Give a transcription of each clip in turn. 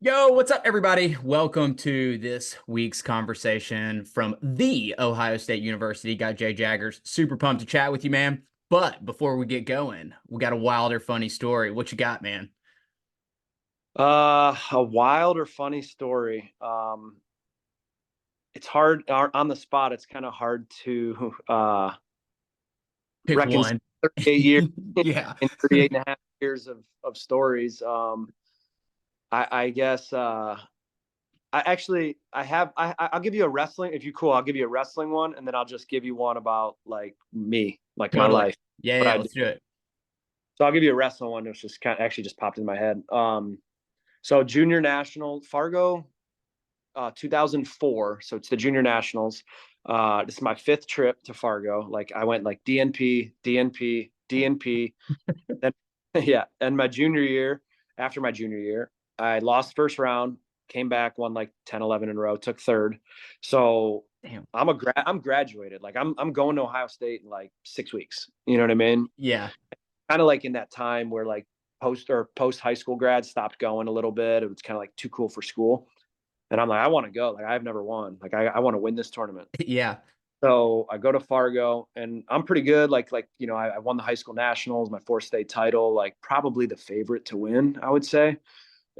Yo, what's up, everybody? Welcome to this week's conversation from the Ohio State University. Got Jaggers. Super pumped to chat with you, man. But before we get going, we got a wilder, funny story. What you got, man? A wild or funny story. It's hard on the spot. It's kind of hard to Pick reconcile one. 38 years Yeah. and 38 and a half years of stories. I guess I'll give you a wrestling if you cool. I'll give you a wrestling one, and then I'll just give you one about like me, like my Totally. life, Yeah, what yeah, I do. let's do it. So I'll give you a wrestling one, which just kind of actually just popped in my head. So junior national Fargo 2004. So it's the junior nationals. This is my fifth trip to Fargo. Like I went like DNP, DNP, DNP. Then yeah, and my junior year, after my junior year, I lost first round, came back, won like 10, 11 in a row, took third. So Damn. I'm graduated. Like I'm going to Ohio State in like 6 weeks. You know what I mean? Yeah. Kind of like in that time where like post high school grads stopped going a little bit. It was kind of like too cool for school. And I'm like, I want to go. Like I've never won. Like I want to win this tournament. Yeah. So I go to Fargo and I'm pretty good. I won the high school nationals, my fourth state title, like probably the favorite to win, I would say.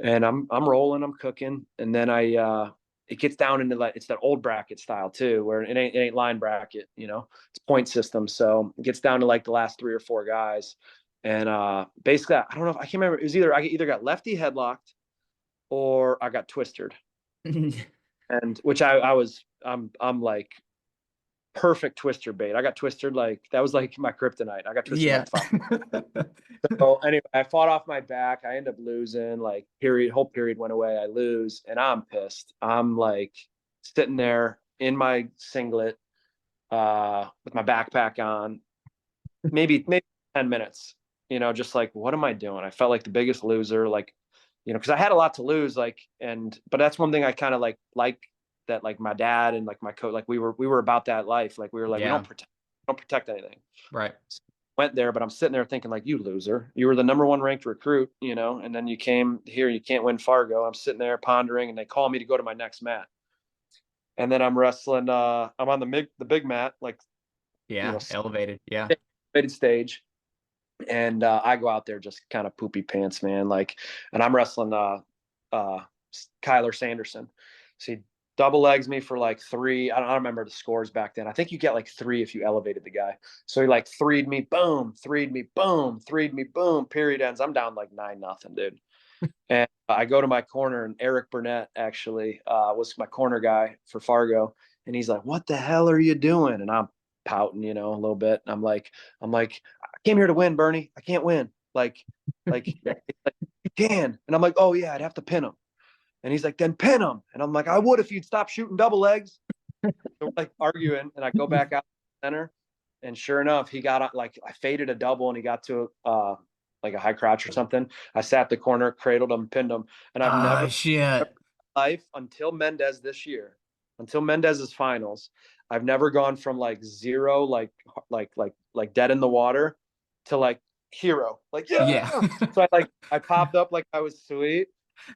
And I'm rolling, I'm cooking. And then it gets down into like it's that old bracket style too, where it ain't line bracket, it's point system. So it gets down to like the last three or four guys. And basically I don't know if I can't remember. It was either got lefty headlocked or I got twisted, and which I'm like perfect twister bait. I got twisted like that was like my kryptonite. I got twisted Yeah. like five. So anyway, I fought off my back. I end up losing. Like whole period went away. I lose, and I'm pissed. I'm like sitting there in my singlet, with my backpack on, maybe 10 minutes. Just like what am I doing? I felt like the biggest loser. Like because I had a lot to lose, but that's one thing I kind of like that, like my dad and like my coach, like we were about that life. Like we were like, we Yeah. don't protect anything. Right. So went there, but I'm sitting there thinking like, you loser, you were the number one ranked recruit, and then you came here, you can't win Fargo. I'm sitting there pondering, and they call me to go to my next mat, and then I'm wrestling. I'm on the big mat, like you know, Yeah. Elevated. Yeah. elevated stage, and I go out there just kind of poopy pants, man. Like, and I'm wrestling uh, Kyler Sanderson. So he double legs me for like three. I don't remember the scores back then. I think you get like three if you elevated the guy. So he like three'd me, boom, three'd me, boom, three'd me, boom. Period ends. I'm down like 9-0, dude. And I go to my corner, and Eric Burnett actually was my corner guy for Fargo, and he's like, "What the hell are you doing?" And I'm pouting, a little bit. And I'm like, I came here to win, Bernie. I can't win. Like you can. And I'm like, oh yeah, I'd have to pin him. And he's like, then pin him. And I'm like, I would if you'd stop shooting double legs. So we're like arguing, and I go back out to the center, and sure enough, he got like I faded a double, and he got to like a high crotch or something. I sat the corner, cradled him, pinned him, and I've Ah, never shit. life until Mendez this year, until Mendez's finals, I've never gone from like zero, like dead in the water, to like hero, like Yeah. yeah. So I popped up like I was sweet,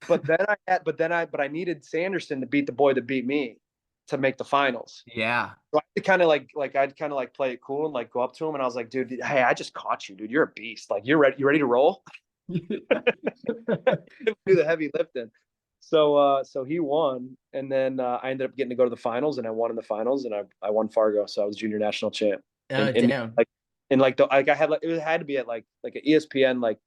but I needed Sanderson to beat the boy that beat me to make the finals. Yeah. So I'd kind of like play it cool and like go up to him, and I was like, dude, hey, I just caught you, dude. You're a beast. Like you ready to roll? Do the heavy lifting. So he won, and then I ended up getting to go to the finals, and I won in the finals, and I won Fargo, so I was junior national champ. And Oh, damn. like in like the like I had like it had to be at like an ESPN like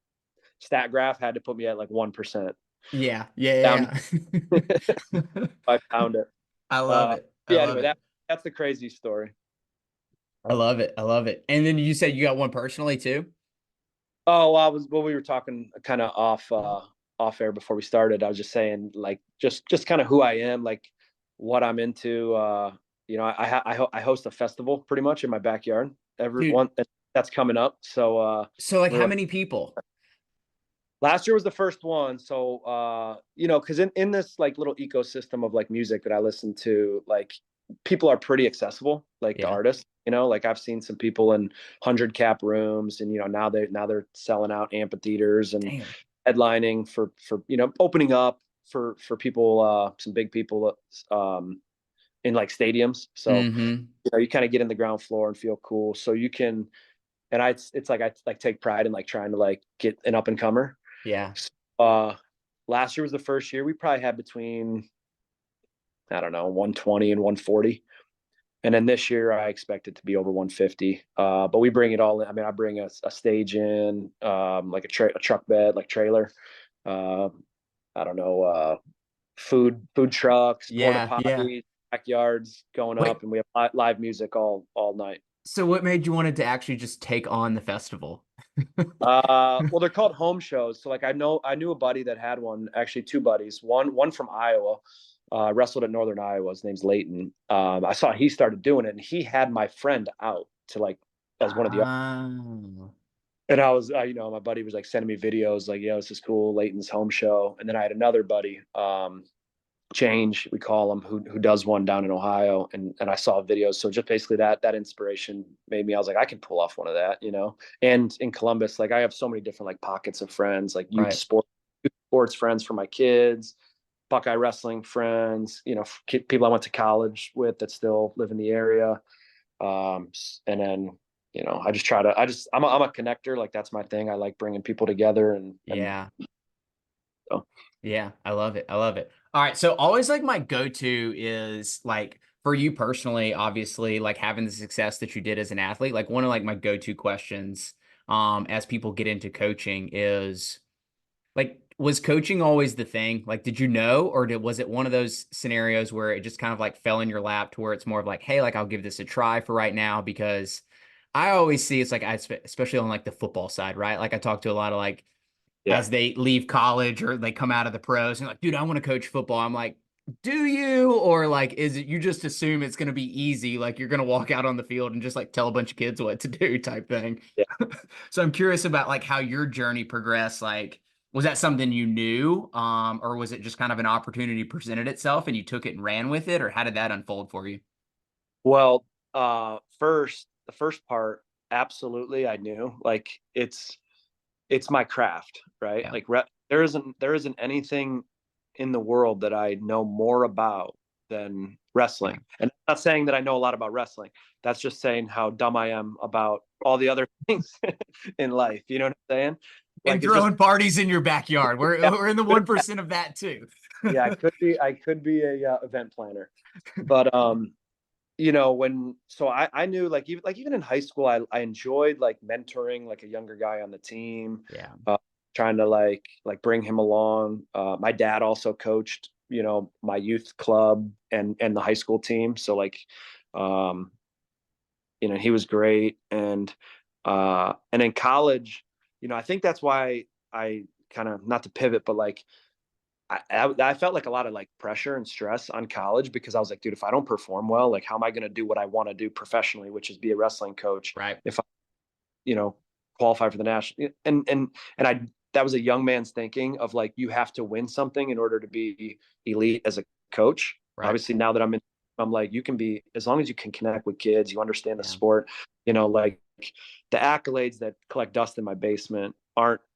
stat graph had to put me at like 1%. Yeah. Yeah. Down Yeah. Yeah. I found it. I love Uh, it. I yeah. love Anyway, it. that's the crazy story. I love it. I love it. And then you said you got one personally too? Oh, we were talking kind of off air before we started. I was just saying like just kind of who I am, like what I'm into. I host a festival pretty much in my backyard. Dude, Everyone that's coming up. So so like how we're many people? last year was the first one. So because in this like little ecosystem of like music that I listen to, like people are pretty accessible, like the Yeah. artists. Like I've seen some people in 100 cap rooms, and now they're selling out amphitheaters and Damn. headlining for opening up for people, some big people, in like stadiums. So Mm-hmm. you kind of get in the ground floor and feel cool. So you can, and it's like I like take pride in like trying to like get an up and comer. Yeah. So, last year was the first year we probably had between, I don't know, 120 and 140. And then this year, I expect it to be over 150. But we bring it all in. I mean, I bring a stage in, like a truck bed, like trailer. Uh, I don't know, food trucks, porta Yeah. Yeah. potties, backyards going Wait, up, and we have live music all night. so what made you wanted to actually just take on the festival? Well, they're called home shows. So like I knew a buddy that had one, actually two buddies. One from Iowa, wrestled at Northern Iowa. His name's Leighton. I saw he started doing it, and he had my friend out to like as one of the. Oh, And I was, my buddy was like sending me videos, like, this is cool, Leighton's home show. And then I had another buddy, Change, we call him, who does one down in Ohio, and I saw videos. So just basically that inspiration made me. I was like, I can pull off one of that. And in Columbus, like I have so many different like pockets of friends, like right. youth sports friends for my kids, Buckeye wrestling friends, people I went to college with that still live in the area. And then I'm a connector. Like that's my thing. I like bringing people together, and Yeah. so. Yeah, I love it. I love it. All right. So always like my go-to is like for you personally, obviously, like having the success that you did as an athlete, like one of like my go-to questions as people get into coaching is like, was coaching always the thing? Like, did you know, or was it one of those scenarios where it just kind of like fell in your lap to where it's more of like, hey, like I'll give this a try for right now? Because I always see it's like, especially on like the football side, right? Like I talk to a lot of like, Yeah. as they leave college or they come out of the pros and like, dude, I want to coach football. I'm like, do you? Or like, is it you just assume it's going to be easy? Like you're going to walk out on the field and just like tell a bunch of kids what to do type thing. Yeah. So I'm curious about like how your journey progressed. Like, was that something you knew? Or was it just kind of an opportunity presented itself and you took it and ran with it? Or how did that unfold for you? Well, the first part, absolutely, I knew. Like it's my craft, right? Yeah. Like there isn't anything in the world that I know more about than Yeah. wrestling. And I'm not saying that I know a lot about wrestling. That's just saying how dumb I am about all the other things in life. You know what I'm saying? And Like it's just throwing parties in your backyard. yeah, We're in the 1% of that too. yeah, I could be a event planner. But when so I knew like even in high school I enjoyed like mentoring like a younger guy on the team, Yeah. trying to like bring him along. My dad also coached my youth club and the high school team, so like um he was great. And in college, I think that's why I kind of, not to pivot, but like I felt like a lot of like pressure and stress on college, because I was like, dude, if I don't perform well, like how am I going to do what I want to do professionally, which is be a wrestling coach? Right. If I, you know, qualify for the national, and I that was a young man's thinking of like you have to win something in order to be elite as a coach. Right. Obviously, now that I'm like, you can be, as long as you can connect with kids, you understand the Yeah. sport, like the accolades that collect dust in my basement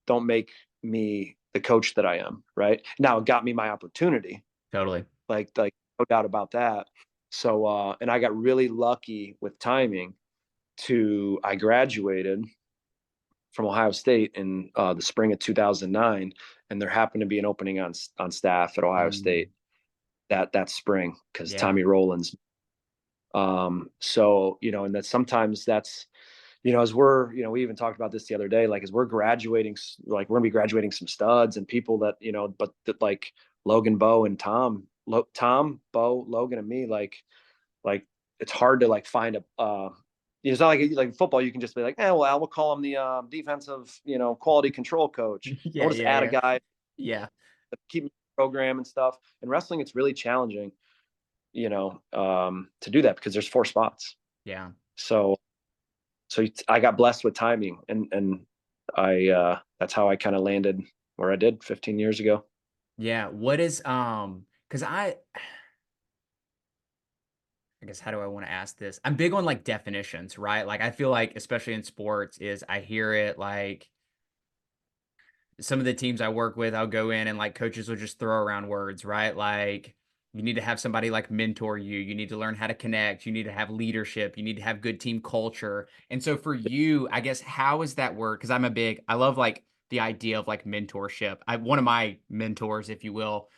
don't make me the coach that I am. Right now, it got me my opportunity, Totally. like no doubt about that. So, and I got really lucky with timing. I graduated from Ohio State in the spring of 2009, and there happened to be an opening on staff at Ohio Mm, State that spring, because yeah. Tommy Rowlands. So and that sometimes that's as we even talked about this the other day, like as we're graduating, like we're gonna be graduating some studs and people that but that like Logan, Bo, and Tom, Bo, Logan, and me, like it's hard to like find it's not like football. You can just be like, well, we'll call him the defensive, quality control coach, and Yeah. we'll just Yeah. add a Yeah. guy Yeah. to keep the program and stuff. In wrestling, it's really challenging, to do that, because there's 4 spots. Yeah. So I got blessed with timing, and I that's how I kind of landed where I did 15 years ago. Yeah. What is because I guess how do I want to ask this? I'm big on like definitions, right? Like I feel like especially in sports is I hear it like some of the teams I work with, I'll go in and like coaches will just throw around words, right? Like you need to have somebody like mentor you. You need to learn how to connect. You need to have leadership. You need to have good team culture. And so for you, I guess, how is that word? Because I love like the idea of like mentorship. One of my mentors, if you will,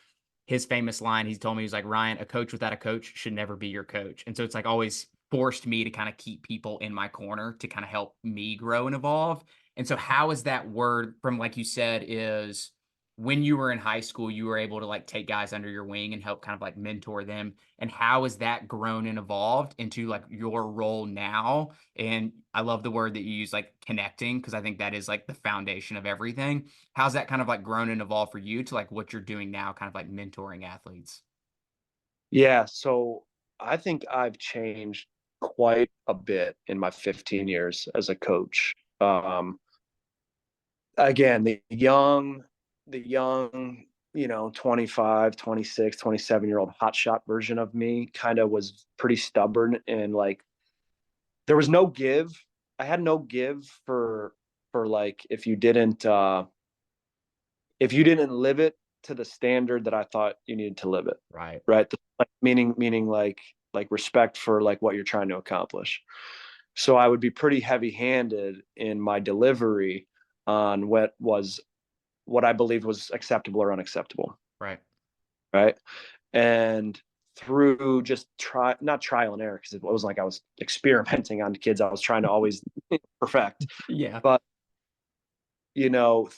his famous line, he's told me, he's like, Ryan, a coach without a coach should never be your coach. And so it's like always forced me to kind of keep people in my corner to kind of help me grow and evolve. And so how is that word from, like you said, is when you were in high school, you were able to like take guys under your wing and help kind of like mentor them. And how has that grown and evolved into like your role now? And I love the word that you use, like connecting, because I think that is like the foundation of everything. How's that kind of like grown and evolved for you to like what you're doing now, kind of like mentoring athletes? Yeah, so I think I've changed quite a bit in my 15 years as a coach. Again, the young, 25, 26, 27-year-old hotshot version of me kind of was pretty stubborn and like there was no give. I had no give for like if you didn't live it to the standard that I thought you needed to live it, Right. right? Like meaning like respect for like what you're trying to accomplish. So I would be pretty heavy-handed in my delivery on what I believed was acceptable or unacceptable, Right. right? And through just not trial and error, because it wasn't like I was experimenting on kids. I was trying to always perfect, Yeah. but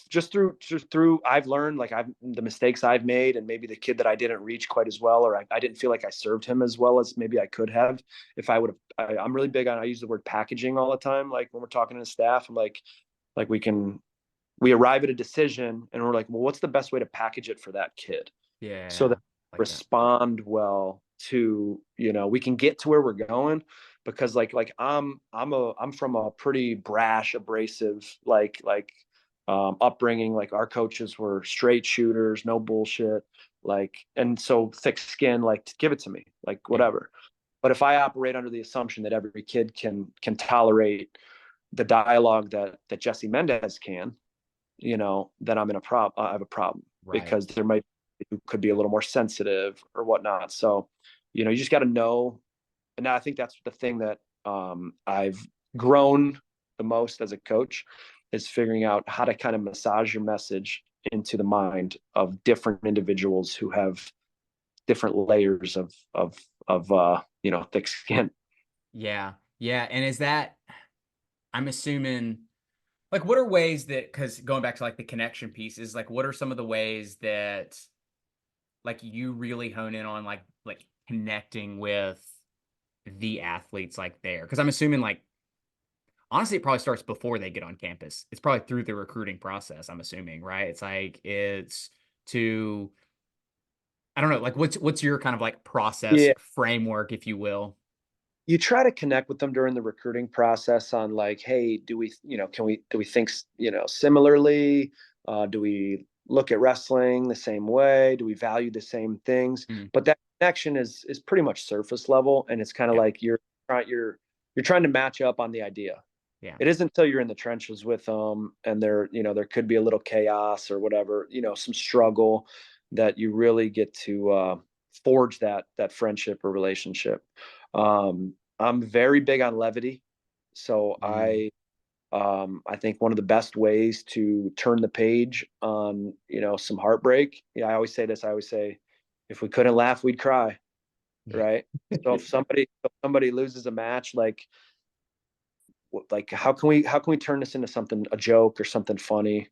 just through I've learned like I've the mistakes I've made and maybe the kid that I didn't reach quite as well, or I didn't feel like I served him as well as maybe I could have if I would have. I'm really big on, I use the word packaging all the time. Like when we're talking to the staff, I'm like we arrive at a decision and we're like, well, what's the best way to package it for that kid so Yeah. that Like that. respond well to, we can get to where we're going. Because like I'm from a pretty brash, abrasive, upbringing. Like our coaches were straight shooters, no bullshit, like, and so thick skin, like give it to me, like Yeah. whatever. But if I operate under the assumption that every kid can tolerate the dialogue that Jesse Mendez can, then I have a problem, Right. because there might who could be a little more sensitive or whatnot. So, you just got to know. And I think that's the thing that I've grown the most as a coach, is figuring out how to kind of massage your message into the mind of different individuals who have different layers of thick skin. Yeah. Yeah. And is that, I'm assuming, like, what are ways that, because going back to like the connection pieces, like, what are some of the ways that like you really hone in on like connecting with the athletes like there? Because I'm assuming like honestly, it probably starts before they get on campus. It's probably through the recruiting process, I'm assuming, right? It's like it's to I don't know, like what's your kind of like process Yeah, framework, if you will? you try to connect with them during the recruiting process on like, hey, do we think similarly? Do we look at wrestling the same way? Do we value the same things? Mm, But that connection is pretty much surface level, and it's kind of yeah, like you're trying to match up on the idea. yeah, It isn't until you're in the trenches with them and there could be a little chaos or whatever, some struggle, that you really get to forge that friendship or relationship. I'm very big on levity. So mm, I think one of the best ways to turn the page on, some heartbreak. Yeah, I always say this. I always say, if we couldn't laugh, we'd cry. yeah, Right. So if somebody loses a match, like how can we turn this into something, a joke or something funny,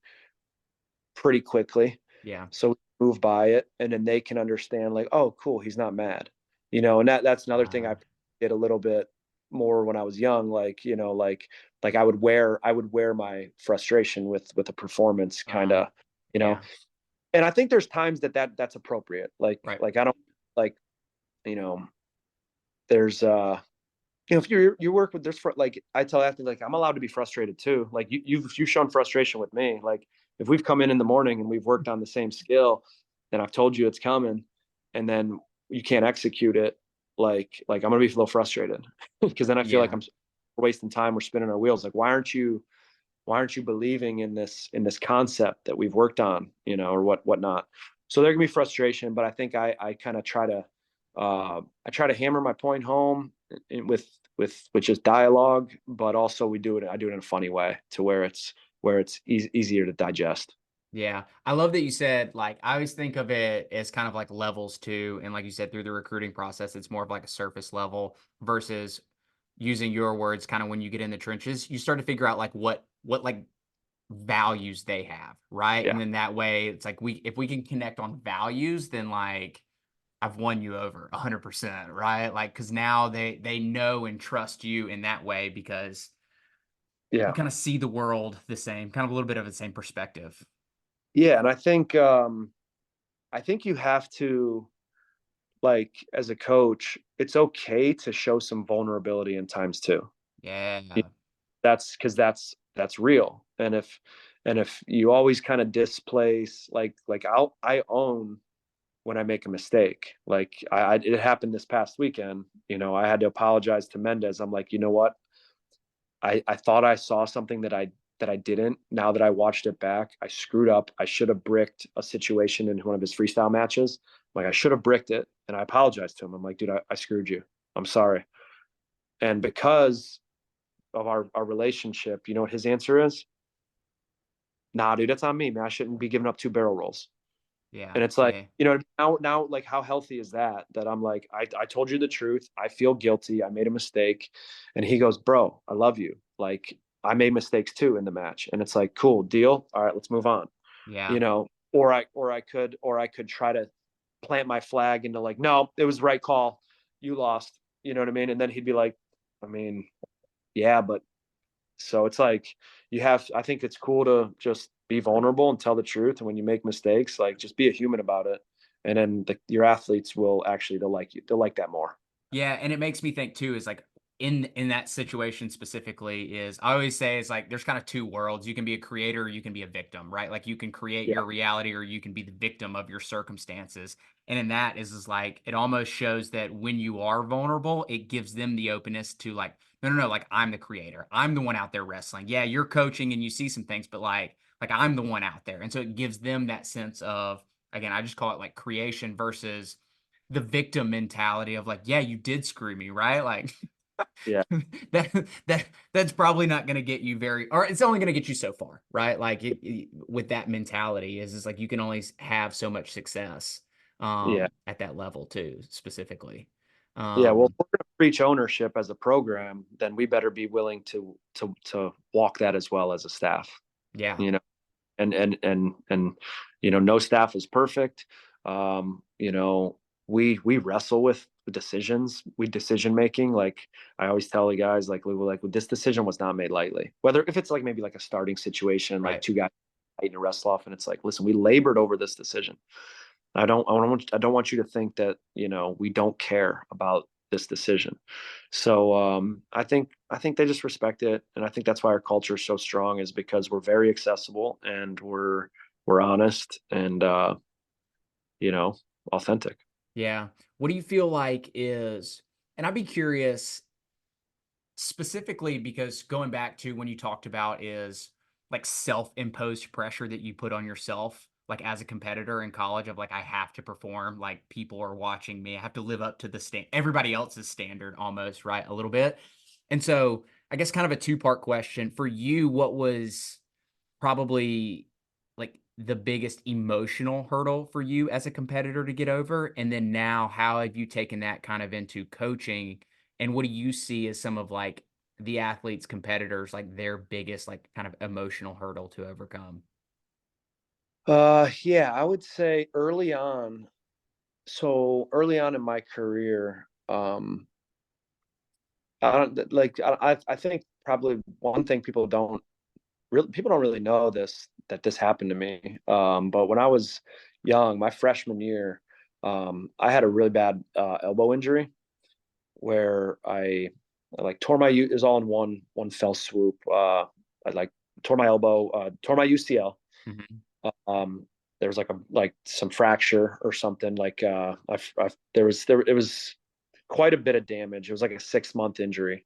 pretty quickly, yeah, so we move by it, and then they can understand like, oh cool, he's not mad. And that's another thing I did a little bit more when I was young, like I would wear my frustration with a performance, kind uh, of, you know yeah, and I think there's times that's appropriate, like right, like I don't like, you know there's if you work with this, like I tell athletes, like I'm allowed to be frustrated too. Like you've shown frustration with me. Like if we've come in the morning and we've worked on the same skill, then I've told you it's coming, and then you can't execute it. Like I'm gonna be a little frustrated because then I feel like yeah, I'm wasting time. We're spinning our wheels. Like why aren't you? Why aren't you believing in this concept that we've worked on, or whatnot? So there can be frustration, but I think I kind of try to I try to hammer my point home with just dialogue, but also I do it in a funny way to where it's easier to digest. Yeah. I love that you said, like, I always think of it as kind of like levels too. And like you said, through the recruiting process, it's more of like a surface level versus using your words kind of when you get in the trenches, you start to figure out like what like values they have, right? And Yeah, then that way it's like if we can connect on values, then like I've won you over 100%, right? Like cuz now they know and trust you in that way because you yeah, kind of see the world the same, kind of a little bit of the same perspective. yeah. And I think you have to, like, as a coach, it's okay to show some vulnerability in times too. Yeah. That's because that's real. And if you always kind of displace, like I own when I make a mistake. Like it happened this past weekend. I had to apologize to Mendez. I'm like, you know what? I thought I saw something that I didn't. Now that I watched it back, I screwed up. I should have bricked a situation in one of his freestyle matches. Like I should have bricked it, and I apologized to him. I'm like, dude, I screwed you. I'm sorry. And because of our relationship, you know what his answer is? Nah, dude, that's on me, man. I shouldn't be giving up 2 barrel rolls. Yeah. And it's like, Yeah. now, like, how healthy is that? That I'm like, I told you the truth. I feel guilty. I made a mistake. And he goes, bro, I love you. Like, I made mistakes too in the match. And it's like, cool, deal. All right, let's move on. Yeah. Or I could try to plant my flag into like, no, it was the right call. You lost. You know what I mean? And then he'd be like, I mean, yeah, but so it's like I think it's cool to just be vulnerable and tell the truth. And when you make mistakes, like just be a human about it. And then your athletes will actually, they'll like you. They'll like that more. Yeah, and it makes me think too is like in that situation specifically is I always say is like there's kind of two worlds. You can be a creator or you can be a victim, right? Like you can create Yeah. your reality or you can be the victim of your circumstances. And in that is like it almost shows that when you are vulnerable, it gives them the openness to like no, like I'm the creator. I'm the one out there wrestling. Yeah, you're coaching and you see some things, but like I'm the one out there. And so it gives them that sense of again, I just call it like creation versus the victim mentality of like, yeah, you did screw me, right? Like Yeah. that's probably not going to get you very, or it's only going to get you so far, right? Like with that mentality is like you can only have so much success Yeah. at that level too, specifically. Yeah. Well, if Um, we're going to preach ownership as a program, then we better be willing to walk that as well as a staff, yeah, you know, and no staff is perfect. We wrestle with decision making. Like I always tell the guys, like we were like, this decision was not made lightly. Whether if it's like maybe like a starting situation, like right. two guys fighting to wrestle off, and it's like, listen, we labored over this decision. I don't want you to think that we don't care about this decision. So I think they just respect it, and I think that's why our culture is so strong, is because we're very accessible and we're honest and you know authentic. Yeah. What do you feel like is, and I'd be curious specifically because going back to when you talked about is like self-imposed pressure that you put on yourself like as a competitor in college of like I have to perform like people are watching me I have to live up to the everybody else's standard almost right a little bit and so I guess kind of a two-part question for you what was probably like the biggest emotional hurdle for you as a competitor to get over? And then now, how have you taken that kind of into coaching? And what do you see as some of like the athletes, competitors, like their biggest, like kind of emotional hurdle to overcome? Yeah, I would say early on. So early on in my career, I don't like I think probably one thing people don't really know that this happened to me. But when I was young, my freshman year, I had a really bad elbow injury where I like tore my it was all in one fell swoop. I like tore my elbow, tore my UCL. Mhm. Um, there was like some fracture or something. Like there it was quite a bit of damage. It was like a 6 month injury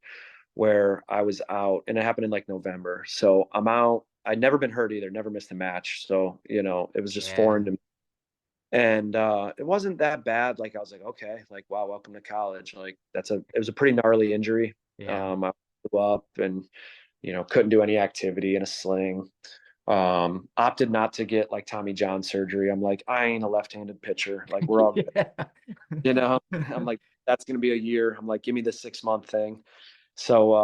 where I was out, and it happened in like November. So I'm out. I'd never been hurt either, never missed a match. So, it was just Yeah. foreign to me. And it wasn't that bad. Like I was like, okay, like wow, welcome to college. Like it was a pretty gnarly injury. Yeah. I blew up and couldn't do any activity in a sling. Opted not to get like Tommy John surgery. I'm like, I ain't a left-handed pitcher. Like we're all, Yeah. I'm like, that's gonna be a year. I'm like, give me the 6 month thing. So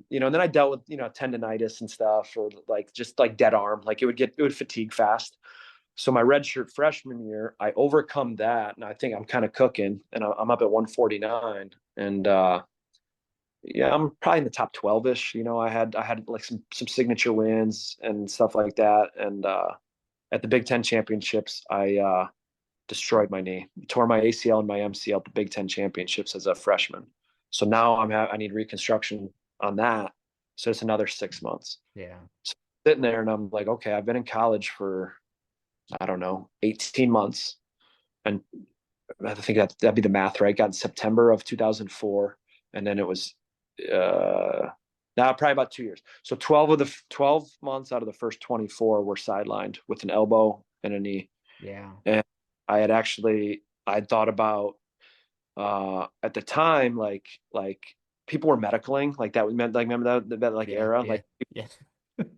and then I dealt with, tendonitis and stuff, or like just like dead arm. Like it would fatigue fast. So my redshirt freshman year, I overcome that, and I think I'm kind of cooking, and I'm up at 149, and yeah, I'm probably in the top 12ish. I had like some signature wins and stuff like that, and at the Big Ten championships, I destroyed my knee, tore my ACL and my MCL at the Big Ten championships as a freshman. So now I need reconstruction on that. So it's another 6 months. Yeah. So I'm sitting there and I'm like, okay, I've been in college for I don't know 18 months, and I think that'd be the math, right? Got in September of 2004, and then it was now probably about 2 years. So 12 months out of the first 24 were sidelined with an elbow and a knee. Yeah. And I'd thought about at the time, like people were medicaling, like that was meant, like remember that like Yeah. era, Yeah. like, Yeah.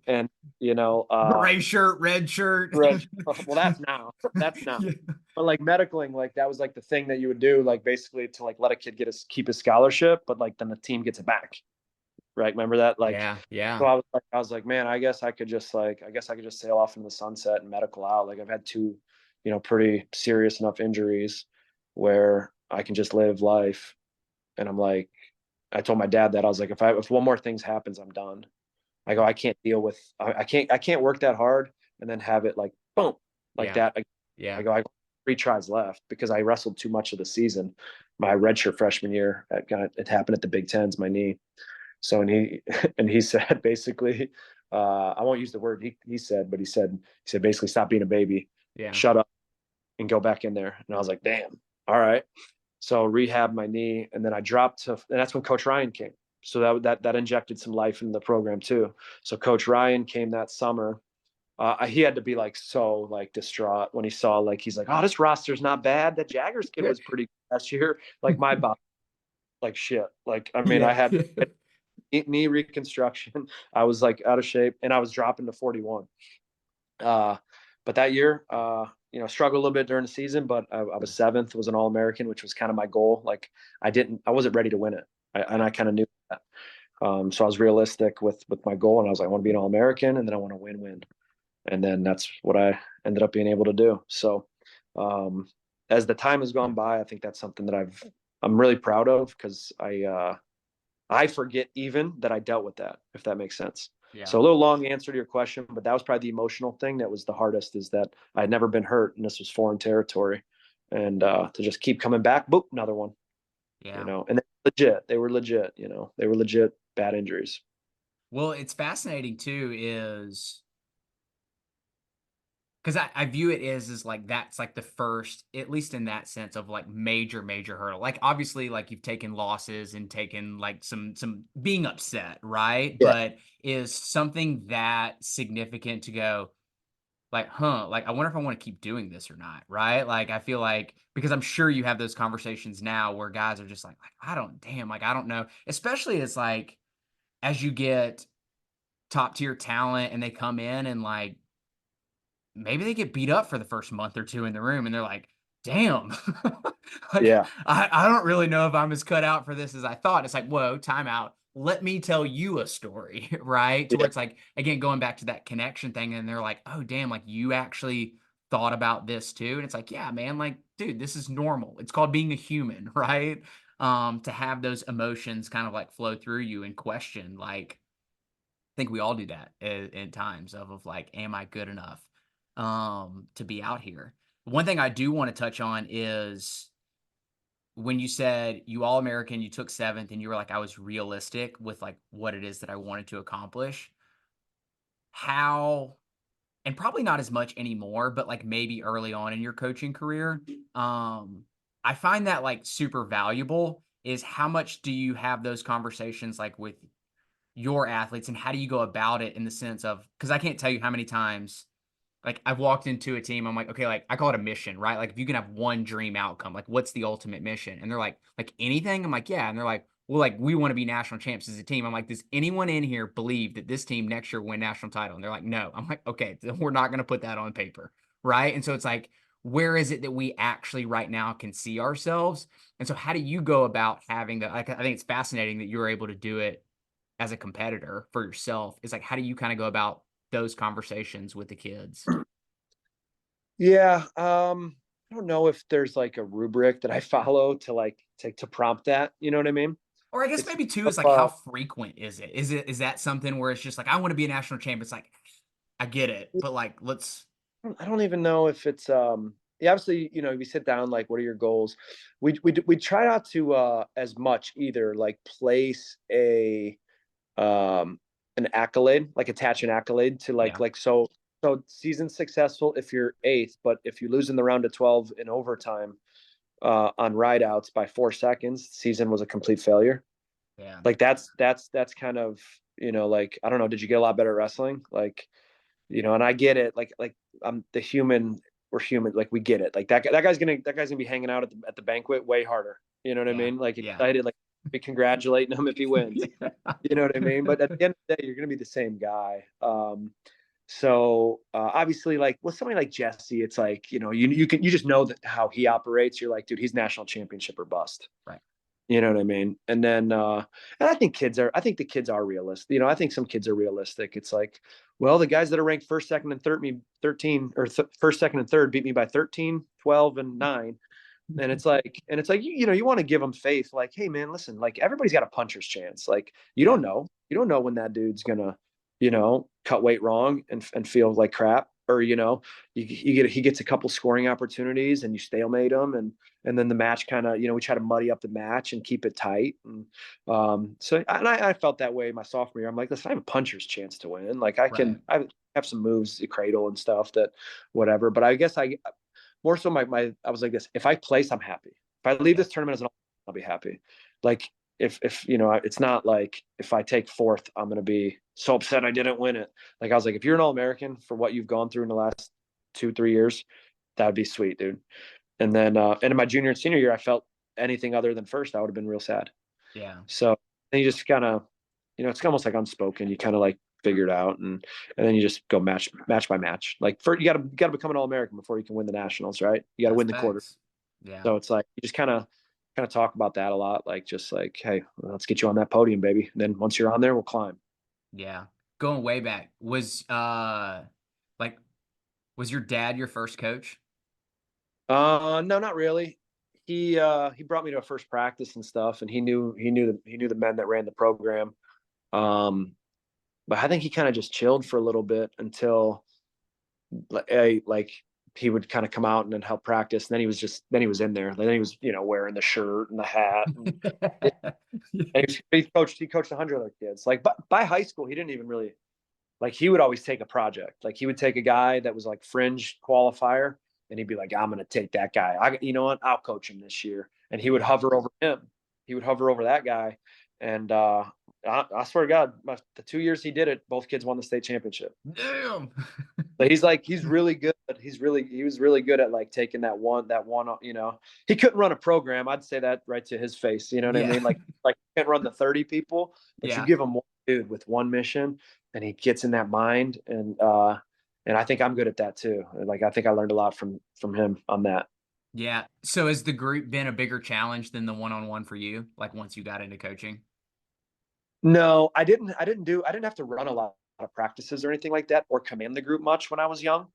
and you know Gray shirt, red shirt. red well, that's now, Yeah. but like medicaling, like that was like the thing that you would do, like basically to like let a kid keep his scholarship, but like then the team gets it back, right? Remember that? Like, Yeah. Yeah. so I was like, man, I guess I could just sail off into the sunset and medical out. Like I've had two, pretty serious enough injuries where I can just live life. And I'm like, I told my dad that I was like, if one more things happens, I'm done. I go, I can't deal with, I can't work that hard and then have it like boom, like Yeah. that. Yeah. I got 3 tries left because I wrestled too much of the season. My redshirt freshman year, it happened at the Big Tens, my knee. So and he said basically, I won't use the word he said, but he said basically stop being a baby, Yeah. shut up, and go back in there. And I was like, damn, all right. So rehab my knee, and then I dropped and that's when Coach Ryan came. So that injected some life in the program too. So Coach Ryan came that summer. He had to be like so like distraught when he saw, like, he's like, oh, this roster's not bad. That Jaggers kid was pretty good last year. Like my body, like shit. Like I mean, I Yeah. had knee reconstruction. I was like out of shape, and I was dropping to 41. Uh, but that year, struggled a little bit during the season, but I was seventh, was an All American, which was kind of my goal. Like I wasn't ready to win it, and I kind of knew that. So I was realistic with my goal, and I was like, I want to be an All American, and then I want to win, and then that's what I ended up being able to do. So, as the time has gone by, I think that's something that I'm really proud of, because I forget even that I dealt with that, if that makes sense. Yeah. So a little long answer to your question, but that was probably the emotional thing that was the hardest, is that I had never been hurt and this was foreign territory. And to just keep coming back, boop, another one, Yeah. and they were legit, they were legit bad injuries. Well, it's fascinating too, is because I view it as like that's like the first, at least in that sense, of like major hurdle. Like obviously, like you've taken losses and taken like some being upset, right? Yeah. But is something that significant to go like, huh, like I wonder if I want to keep doing this or not, right? Like I feel like, because I'm sure you have those conversations now where guys are just like I don't, damn, like I don't know. Especially as like as you get top tier talent and they come in and like maybe they get beat up for the first month or two in the room and they're like, damn, like Yeah. I don't really know if I'm as cut out for this as I thought. It's like, whoa, time out. Let me tell you a story, right? To where Yeah. it's like, again, going back to that connection thing, and they're like, oh, damn, like you actually thought about this too. And it's like, yeah, man, like, dude, this is normal. It's called being a human, right? To have those emotions kind of like flow through you and question, like, I think we all do that in times of like, am I good enough to be out here? One thing I do want to touch on is when you said you all American, you took seventh, and you were like, I was realistic with like what it is that I wanted to accomplish. How, and probably not as much anymore, but like maybe early on in your coaching career, I find that like super valuable. Is how much do you have those conversations like with your athletes, and how do you go about it in the sense of, because I can't tell you how many times like I've walked into a team, I'm like, okay, like I call it a mission, right? Like if you can have one dream outcome, like what's the ultimate mission? And they're like anything? I'm like, yeah. And they're like, well, like we want to be national champs as a team. I'm like, does anyone in here believe that this team next year win national title? And they're like, no. I'm like, okay, then we're not going to put that on paper, right? And so it's like, where is it that we actually right now can see ourselves? And so how do you go about having that? Like, I think it's fascinating that you're able to do it as a competitor for yourself. It's like, how do you kind of go about those conversations with the kids? Yeah, I don't know if there's like a rubric that I follow to like to prompt that. You know what I mean? Or I guess It's maybe too is like how frequent is it? Is that something where it's just like I want to be a national champ? It's like I get it, but like let's I don't even know if it's yeah, obviously, you know, we sit down like what are your goals? We try not to as much either like place a an accolade, like attach an accolade to yeah, so season successful if you're eighth, but if you lose in the round of 12 in overtime on rideouts by 4 seconds, season was a complete failure. yeah, Like that's kind of, you know, like I don't know, did you get a lot better at wrestling? Like, you know, and I get it. Like I'm the human. We're human. Like we get it. Like that guy's gonna be hanging out at the banquet way harder. You know what I yeah, mean? Like yeah, excited. Like be congratulating him if he wins. yeah, You know what I mean? But at the end of the day, you're gonna be the same guy. So obviously, like with somebody like Jesse, it's like, you know, you just know that how he operates. You're like, dude, he's national championship or bust. right, You know what I mean? And then and I think the kids are realistic. You know, I think some kids are realistic. It's like, well, the guys that are ranked first, second, and third me 13 or first, second, and third beat me by 13, 12, and 9. And it's like you know, you want to give them faith, like, hey man, listen, like everybody's got a puncher's chance. Like you yeah, don't know. You don't know when that dude's gonna, you know, cut weight wrong and feel like crap. Or, you know, he gets a couple scoring opportunities and you stalemate him and then the match kind of, you know, we try to muddy up the match and keep it tight. And I felt that way my sophomore year. I'm like, listen, I have a puncher's chance to win. Like right, I have some moves, the cradle and stuff that whatever. But I guess I more so my I was like this. If I place, I'm happy. If I leave yeah, this tournament as an, I'll be happy. Like if you know, it's not like if I take fourth, I'm gonna be so upset I didn't win it. Like I was like, if you're an All American for what you've gone through in the last 2 3 years, that'd be sweet, dude. And in my junior and senior year, I felt anything other than first, I would have been real sad. yeah, So then you just kind of, you know, it's almost like unspoken. You kind of like figure it out, and then you just go match by match. Like for you got to become an All American before you can win the nationals, right? You got to that's win the quarter. facts. Yeah, So it's like you just kind of talk about that a lot, like just like, hey, let's get you on that podium, baby. And then once you're on there, we'll climb. yeah. Going way back, like was your dad your first coach? No, not really. He brought me to a first practice and stuff, and he knew the men that ran the program. Um, but I think he kind of just chilled for a little bit until like he would kind of come out and then help practice. And then he was in there. Then he was, you know, wearing the shirt and the hat. And he coached 100 other kids. Like by high school, he didn't even really like he would always take a project. Like he would take a guy that was like fringe qualifier and he'd be like, I'm gonna take that guy. You know what? I'll coach him this year. And he would Yeah. hover over him. He would hover over that guy. And I swear to God, the 2 years he did it, both kids won the state championship. Damn. But he's really good. He was really good at like taking that one, you know. He couldn't run a program. I'd say that right to his face. You know what I Yeah. mean? Like he can't run the 30 people, but you Yeah. give him one dude with one mission and he gets in that mind and I think I'm good at that too. Like I think I learned a lot from him on that. Yeah. So has the group been a bigger challenge than the one-on-one for you? Like once you got into coaching? No, I didn't have to run a lot of practices or anything like that or command the group much when I was young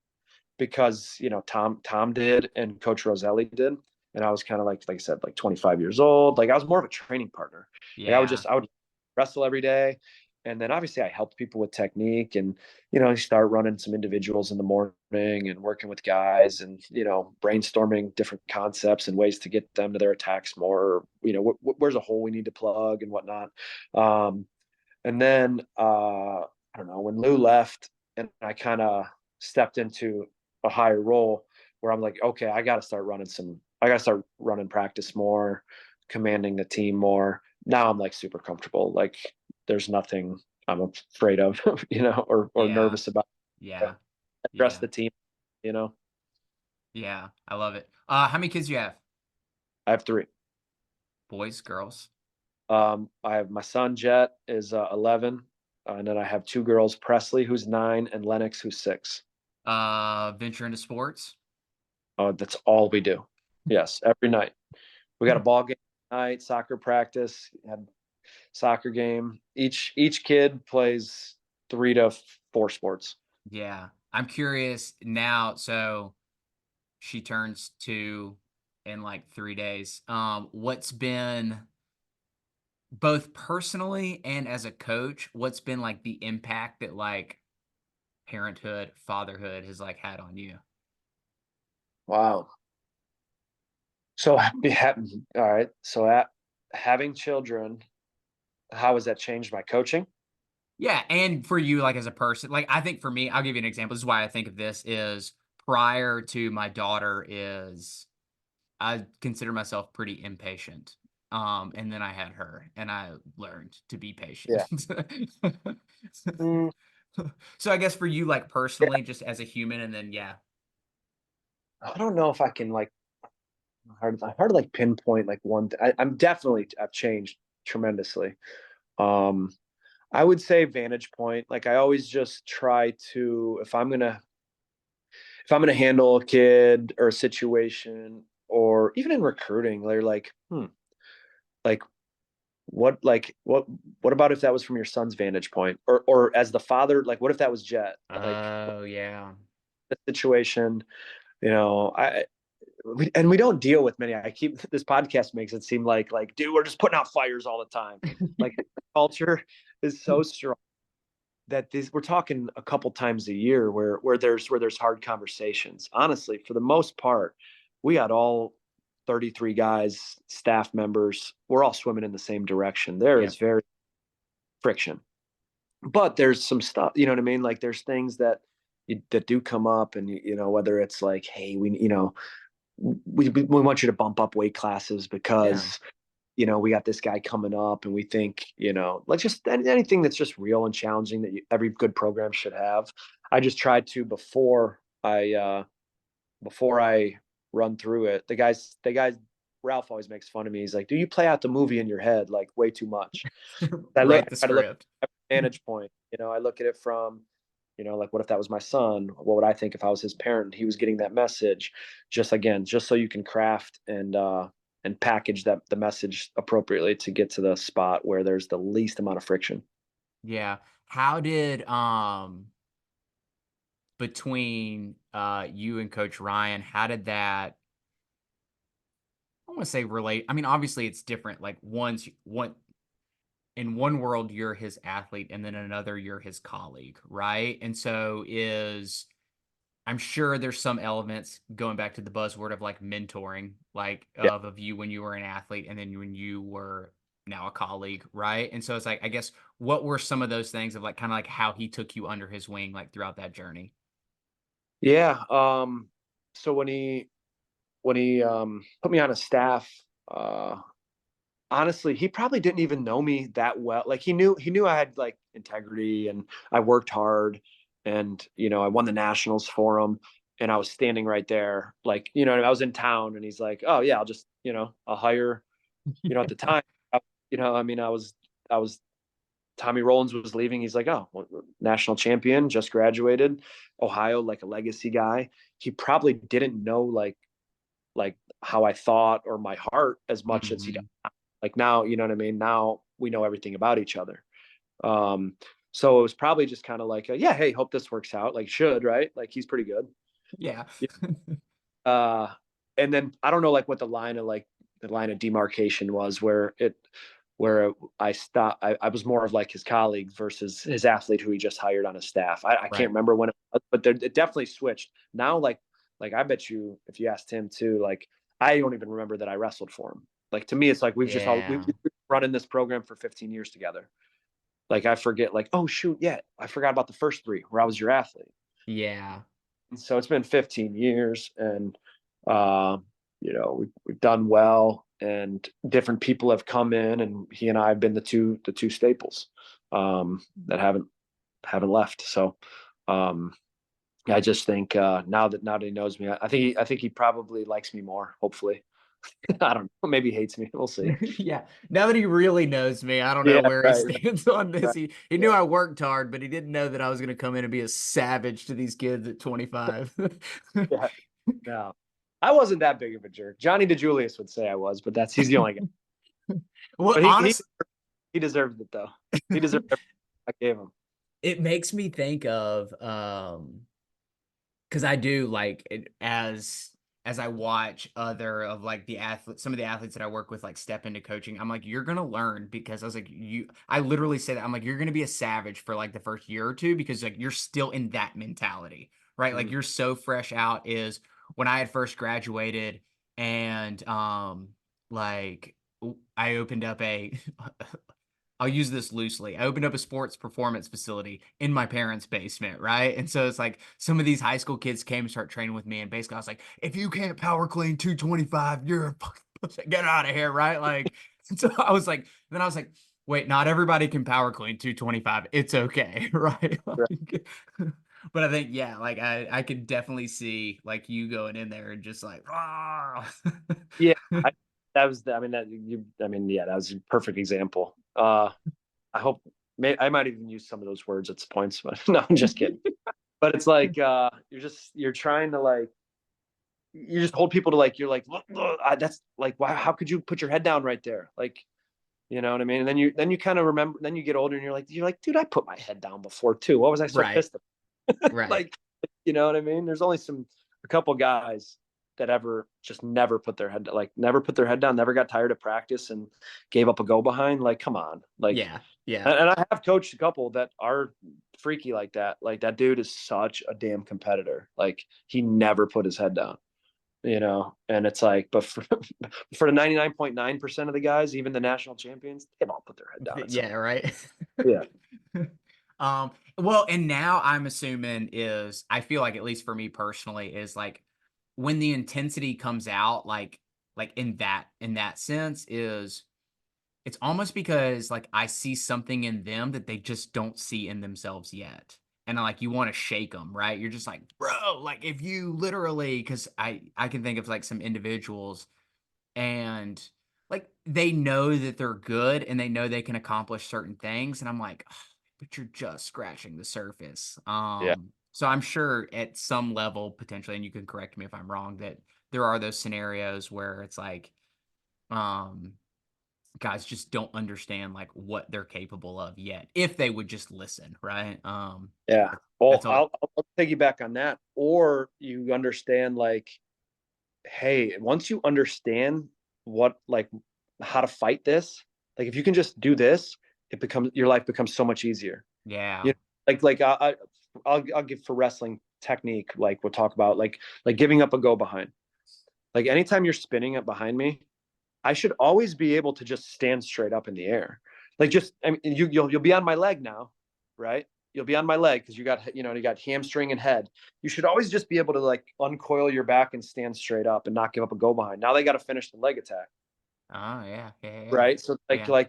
because you know Tom did and Coach Roselli did, and I was kind of like I said, like 25 years old. Like I was more of a training partner. Like Yeah. I would wrestle every day, and then obviously I helped people with technique, and you know, you start running some individuals in the morning and working with guys, and you know, brainstorming different concepts and ways to get them to their attacks more. You know, where's a hole we need to plug and whatnot. Um, and then I don't know when Lou left, and I kind of stepped into a higher role where I'm like, okay, I got to start running practice more, commanding the team more. Now I'm like super comfortable. Like there's nothing I'm afraid of, or Yeah. nervous about. Yeah. Address Yeah. the team, you know. Yeah. I love it. How many kids do you have? I have three. Boys, girls? I have my son Jet is 11, and then I have two girls, Presley who's 9, and Lennox who's 6. Venture into sports? That's all we do. Yes, every night we got a ball game night, soccer practice, had soccer game. Each kid plays 3 to 4 sports. Yeah. I'm curious now. So she turns 2 in like 3 days. What's been both personally and as a coach, what's been like the impact that like parenthood, fatherhood has like had on you? Wow. So all right. So having children, how has that changed my coaching? Yeah, and for you, like as a person, like I think for me, I'll give you an example. This is why I think of this is prior to my daughter is I consider myself pretty impatient. And then I had her and I learned to be patient. Yeah. Mm, So I guess for you, like yeah. personally, just as a human, and then yeah. I don't know if I can like hard to like pinpoint like one. I'm definitely I've changed tremendously. Um, I would say vantage point. Like I always just try to if I'm gonna handle a kid or a situation, or even in recruiting, they're like what about if that was from your son's vantage point, or as the father, like what if that was Jet, like Oh yeah. the situation, I and we don't deal with many. I keep this podcast makes it seem like dude, we're just putting out fires all the time. Like culture is so strong that this we're talking a couple times a year where there's hard conversations. Honestly, for the most part, we got all 33 guys, staff members, we're all swimming in the same direction. There Yep. is very friction. But there's some stuff, you know what I mean? Like there's things that do come up, and whether it's like, hey, we want you to bump up weight classes Yeah. because we got this guy coming up, and we think, like just anything that's just real and challenging that every good program should have. I just tried to before I run through it. The guys, Ralph always makes fun of me. He's like, "Do you play out the movie in your head like way too much?" Write the I try to look script. at every vantage point. I look at it from, like what if that was my son? What would I think if I was his parent? He was getting that message. Just so you can craft and package the message appropriately to get to the spot where there's the least amount of friction. Yeah. How did between you and Coach Ryan, how did that I want to say relate? I mean, obviously it's different. Like one in one world you're his athlete and then in another you're his colleague, right? And so is I'm sure there's some elements going back to the buzzword of like mentoring, like Yeah. of you when you were an athlete and then when you were now a colleague, right? And so it's like I guess what were some of those things of like kind of like how he took you under his wing like throughout that journey? Yeah. So when he put me on a staff, uh, honestly, he probably didn't even know me that well. Like he knew I had like integrity and I worked hard, and I won the nationals for him, and I was standing right there, like I was in town, and he's like, "Oh yeah, I'll just I'll hire." At the time, I mean, I was Tommy Rollins was leaving. He's like, "Oh, well, national champion, just graduated, Ohio, like a legacy guy." He probably didn't know like how I thought or my heart as much as he does. Mhm. Like now, you know what I mean? Now we know everything about each other. Um, so it was probably just kind of like, yeah, hey, hope this works out. Like, should, right? Like, he's pretty good. Yeah. Uh, and then I don't know, like, what the line of demarcation was where I stopped. I was more of like his colleague versus his athlete who he just hired on his staff. I can't Right. remember when it was, but it definitely switched. Now, like I bet you if you asked him too, like I don't even remember that I wrestled for him. Like to me, it's like we've Yeah. run in this program for 15 years together. Like I forget, like, oh shoot, yeah, I forgot about the first 3 where I was your athlete. Yeah. And so it's been 15 years, and uh, we've done well, and different people have come in, and he and I have been the two staples. that haven't left. So I just think now that he knows me, I think he probably likes me more. Hopefully, I don't know. Maybe he hates me. We'll see. Yeah. Now that he really knows me, I don't know Yeah, where he right, stands on this. right, He knew yeah, I worked hard, but he didn't know that I was going to come in and be a savage to these kids at 25. yeah. No, I wasn't that big of a jerk. Johnny DeJulius would say I was, but he's the only guy. Well, But honestly, he deserved it though. He deserved everything I gave him. it makes me think of because I do like as I watch other of like the athletes, some of the athletes that I work with like step into coaching, I'm like, you're gonna learn because I was like, I literally say that I'm like, you're gonna be a savage for like the first year or two because like you're still in that mentality, right? Like Mhm. you're so fresh out is when I had first graduated and like I opened up a I'll use this loosely. I opened up a sports performance facility in my parents' basement, right? And so it's like some of these high school kids came and start training with me, and basically I was like, if you can't power clean 225, you're a fucking pussy. Get out of here, right? Like, so I was like, then I was like, wait, not everybody can power clean 225. It's okay, right? Right. Like, but I think, yeah, like I could definitely see like you going in there and just like, "Rah!" Yeah, that was. I mean, that you. I mean, yeah, that was a perfect example. I hope I might even use some of those words at points, but no, I'm just kidding. But it's like you're trying to like you just hold people to like you're like look, that's like why how could you put your head down right there like you know what I mean and then you kind of remember then you get older and you're like dude I put my head down before too what was I so Right, pissed about right. like you know what I mean there's only a couple guys that ever just never put their head down never got tired of practice and gave up a go behind like come on like Yeah, yeah. and I have coached a couple that are freaky like that dude is such a damn competitor like he never put his head down and it's like, but for the 99.9% of the guys, even the national champions, they've all put their head down at some Yeah, right. Yeah. Um, well, and now I'm assuming is I feel like at least for me personally is like when the intensity comes out, like in that sense is it's almost because like I see something in them that they just don't see in themselves yet. And like you want to shake them, right? You're just like, bro, like if you literally, because I can think of like some individuals and like they know that they're good and they know they can accomplish certain things and I'm like, "Oh, but you're just scratching the surface." Yeah. So I'm sure at some level potentially, and you can correct me if I'm wrong, that there are those scenarios where it's like um guys just don't understand like what they're capable of yet if they would just listen, right? Yeah. Well, That's all. I'll piggyback on that. Or you understand, like, hey, once you understand like, how to fight this, like, if you can just do this, your life becomes so much easier. Yeah. You know, I'll give for wrestling technique, like, we'll talk about, like giving up a go behind. Like, anytime you're spinning up behind me, I should always be able to just stand straight up in the air. Like just I mean you'll be on my leg now, right? You'll be on my leg because you got hamstring and head. You should always just be able to like uncoil your back and stand straight up and not give up a go behind. Now they got to finish the leg attack, Oh, yeah. Yeah. Yeah. right? So Yeah.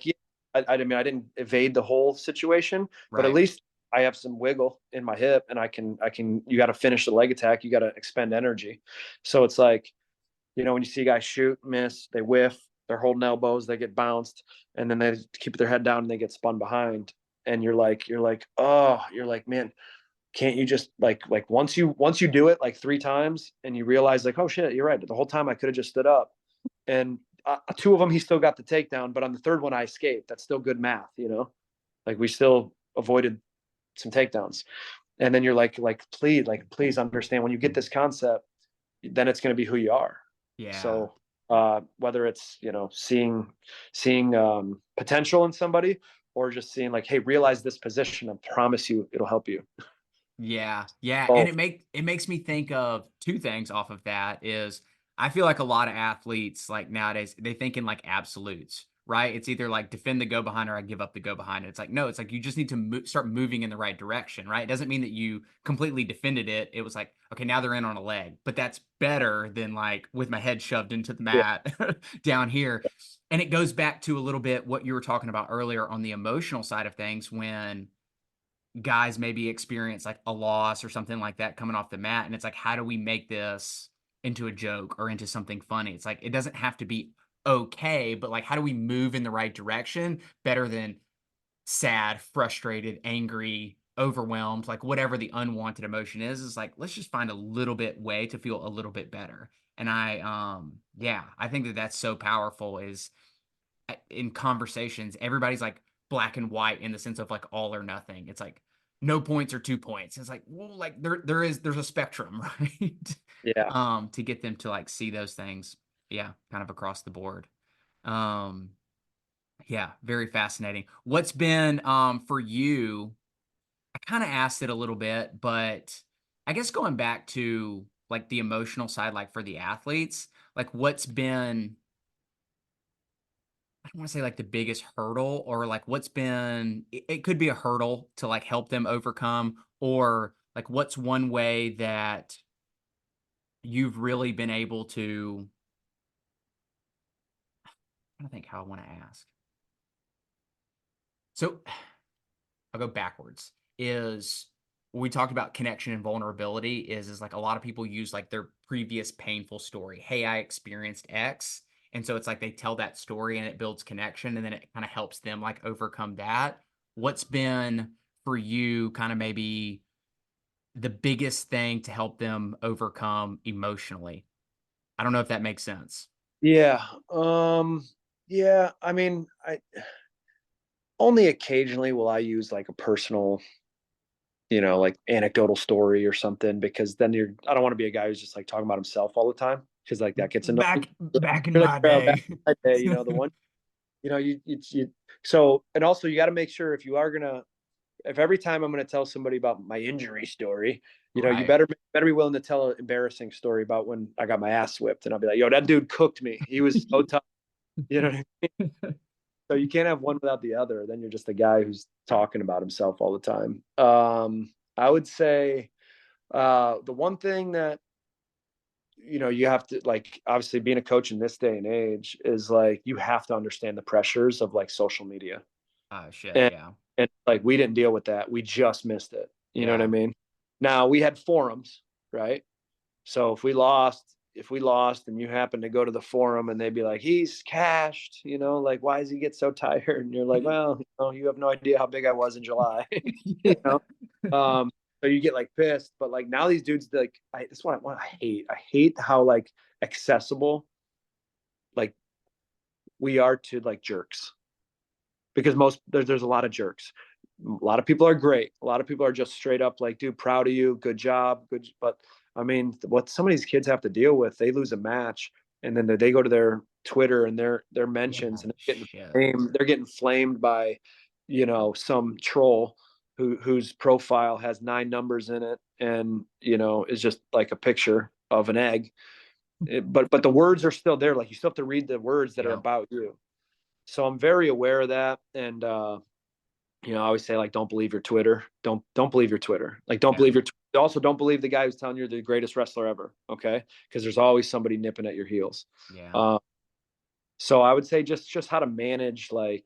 yeah, I mean I didn't evade the whole situation, but at Right. least I have some wiggle in my hip and I can you got to finish the leg attack. You got to expend energy. So it's like when you see guys shoot, miss, they whiff, they're holding elbows, they get bounced, and then they keep their head down and they get spun behind. And you're like, man, can't you just like once you do it like 3 times and you realize like, oh shit, you're right. The whole time I could have just stood up. And 2 of them he still got the takedown, but on the third one I escaped. That's still good math. Like we still avoided some takedowns. And then you're please understand when you get this concept, then it's going to be who you are. Yeah. So whether it's seeing potential in somebody or just seeing like, hey, realize this position. I promise you, it'll help you. Yeah, yeah, and Oh it makes me think of two things off of that is I feel like a lot of athletes like nowadays they think in like absolutes, right? It's either like defend the go behind or I give up the go behind. It's like, no, it's like you just need to start moving in the right direction, right? It doesn't mean that you completely defended it. It was like, okay, now they're in on a leg, but that's better than like with my head shoved into the Yeah. mat down here. And it goes back to a little bit what you were talking about earlier on the emotional side of things when guys maybe experience like a loss or something like that coming off the mat. And it's like, how do we make this into a joke or into something funny? It's like, it doesn't have to be okay, but like, how do we move in the right direction better than sad, frustrated, angry, overwhelmed, like whatever the unwanted emotion is like, let's just find a little bit way to feel a little bit better. And yeah, I think that that's so powerful is in conversations, everybody's like black and white in the sense of like all or nothing. It's like no points or 2 points. It's like, well, like there's a spectrum, right? Yeah. To get them to like see those things, yeah, kind of across the board. Um, yeah, very fascinating. What's been for you? I kind of asked it a little bit, but I guess going back to like the emotional side, like for the athletes, like what's been I don't want to say like the biggest hurdle or like what's been it could be a hurdle to like help them overcome or like what's one way that you've really been able to I don't think how I want to ask. So I'll go backwards. Is we talked about connection and vulnerability is like a lot of people use like their previous painful story. Hey, I experienced X. And so it's like they tell that story and it builds connection and then it kind of helps them like overcome that. What's been for you kind of maybe the biggest thing to help them overcome emotionally? I don't know if that makes sense. Yeah. Yeah. I mean, I only occasionally will I use like a personal, like anecdotal story or something because then I don't want to be a guy who's just like talking about himself all the time because like that gets annoying. Back in You're like, my bro, back day. in my day, the one, so, and also you got to make sure if every time I'm going to tell somebody about my injury story, you Right. better be willing to tell an embarrassing story about when I got my ass whipped, and I'll be like, yo, that dude cooked me. He was so tough. You know what I mean? So you can't have one without the other. Then you're just a guy who's talking about himself all the time. I would say the one thing that you have to like obviously being a coach in this day and age is like you have to understand the pressures of like social media Oh shit, and yeah. like we didn't deal with that. We just missed it. You know what I Yeah. mean? Now we had forums, right? So if we lost and you happen to go to the forum and they'd be like, he's cashed, like why does he get so tired? And you're like, well, you have no idea how big I was in July. you know? Um, so you get like pissed, but like now these dudes like that's what I hate. I hate how like accessible like we are to like jerks because there's a lot of jerks. A lot of people are great. A lot of people are just straight up like, dude, proud of you, good job, good. But I mean, what some of these kids have to deal with, they lose a match, and then they go to their Twitter and their Yeah, mentions, and shit. they're getting flamed by, some troll whose profile has 9 numbers in it, and is just like a picture of an egg. But the words are still there. Like you still have to read the words that are Yeah. about you. So I'm very aware of that, and I always say like, don't believe your Twitter. Don't believe your Twitter. Like, don't Yeah. believe also don't believe the guy who's telling you're the greatest wrestler ever. Okay, because there's always somebody nipping at your heels. Yeah. Uh, so I would say just how to manage like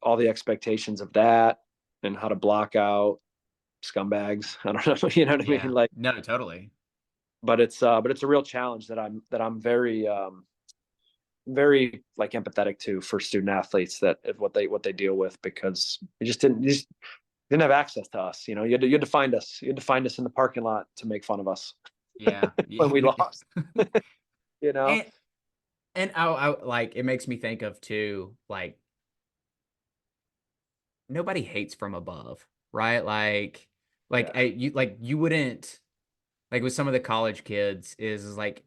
all the expectations of that, and how to block out scumbags. I don't know, you know what I mean? Yeah. Like, No, totally. but it's a real challenge that I'm very like empathetic to for student athletes that what they deal with because you didn't have access to us. You had to find us. You had to find us in the parking lot to make fun of us Yeah. when we Yeah. lost. You know? And I like it makes me think of too, like nobody hates from above, right? Like Yeah. you wouldn't like with some of the college kids is like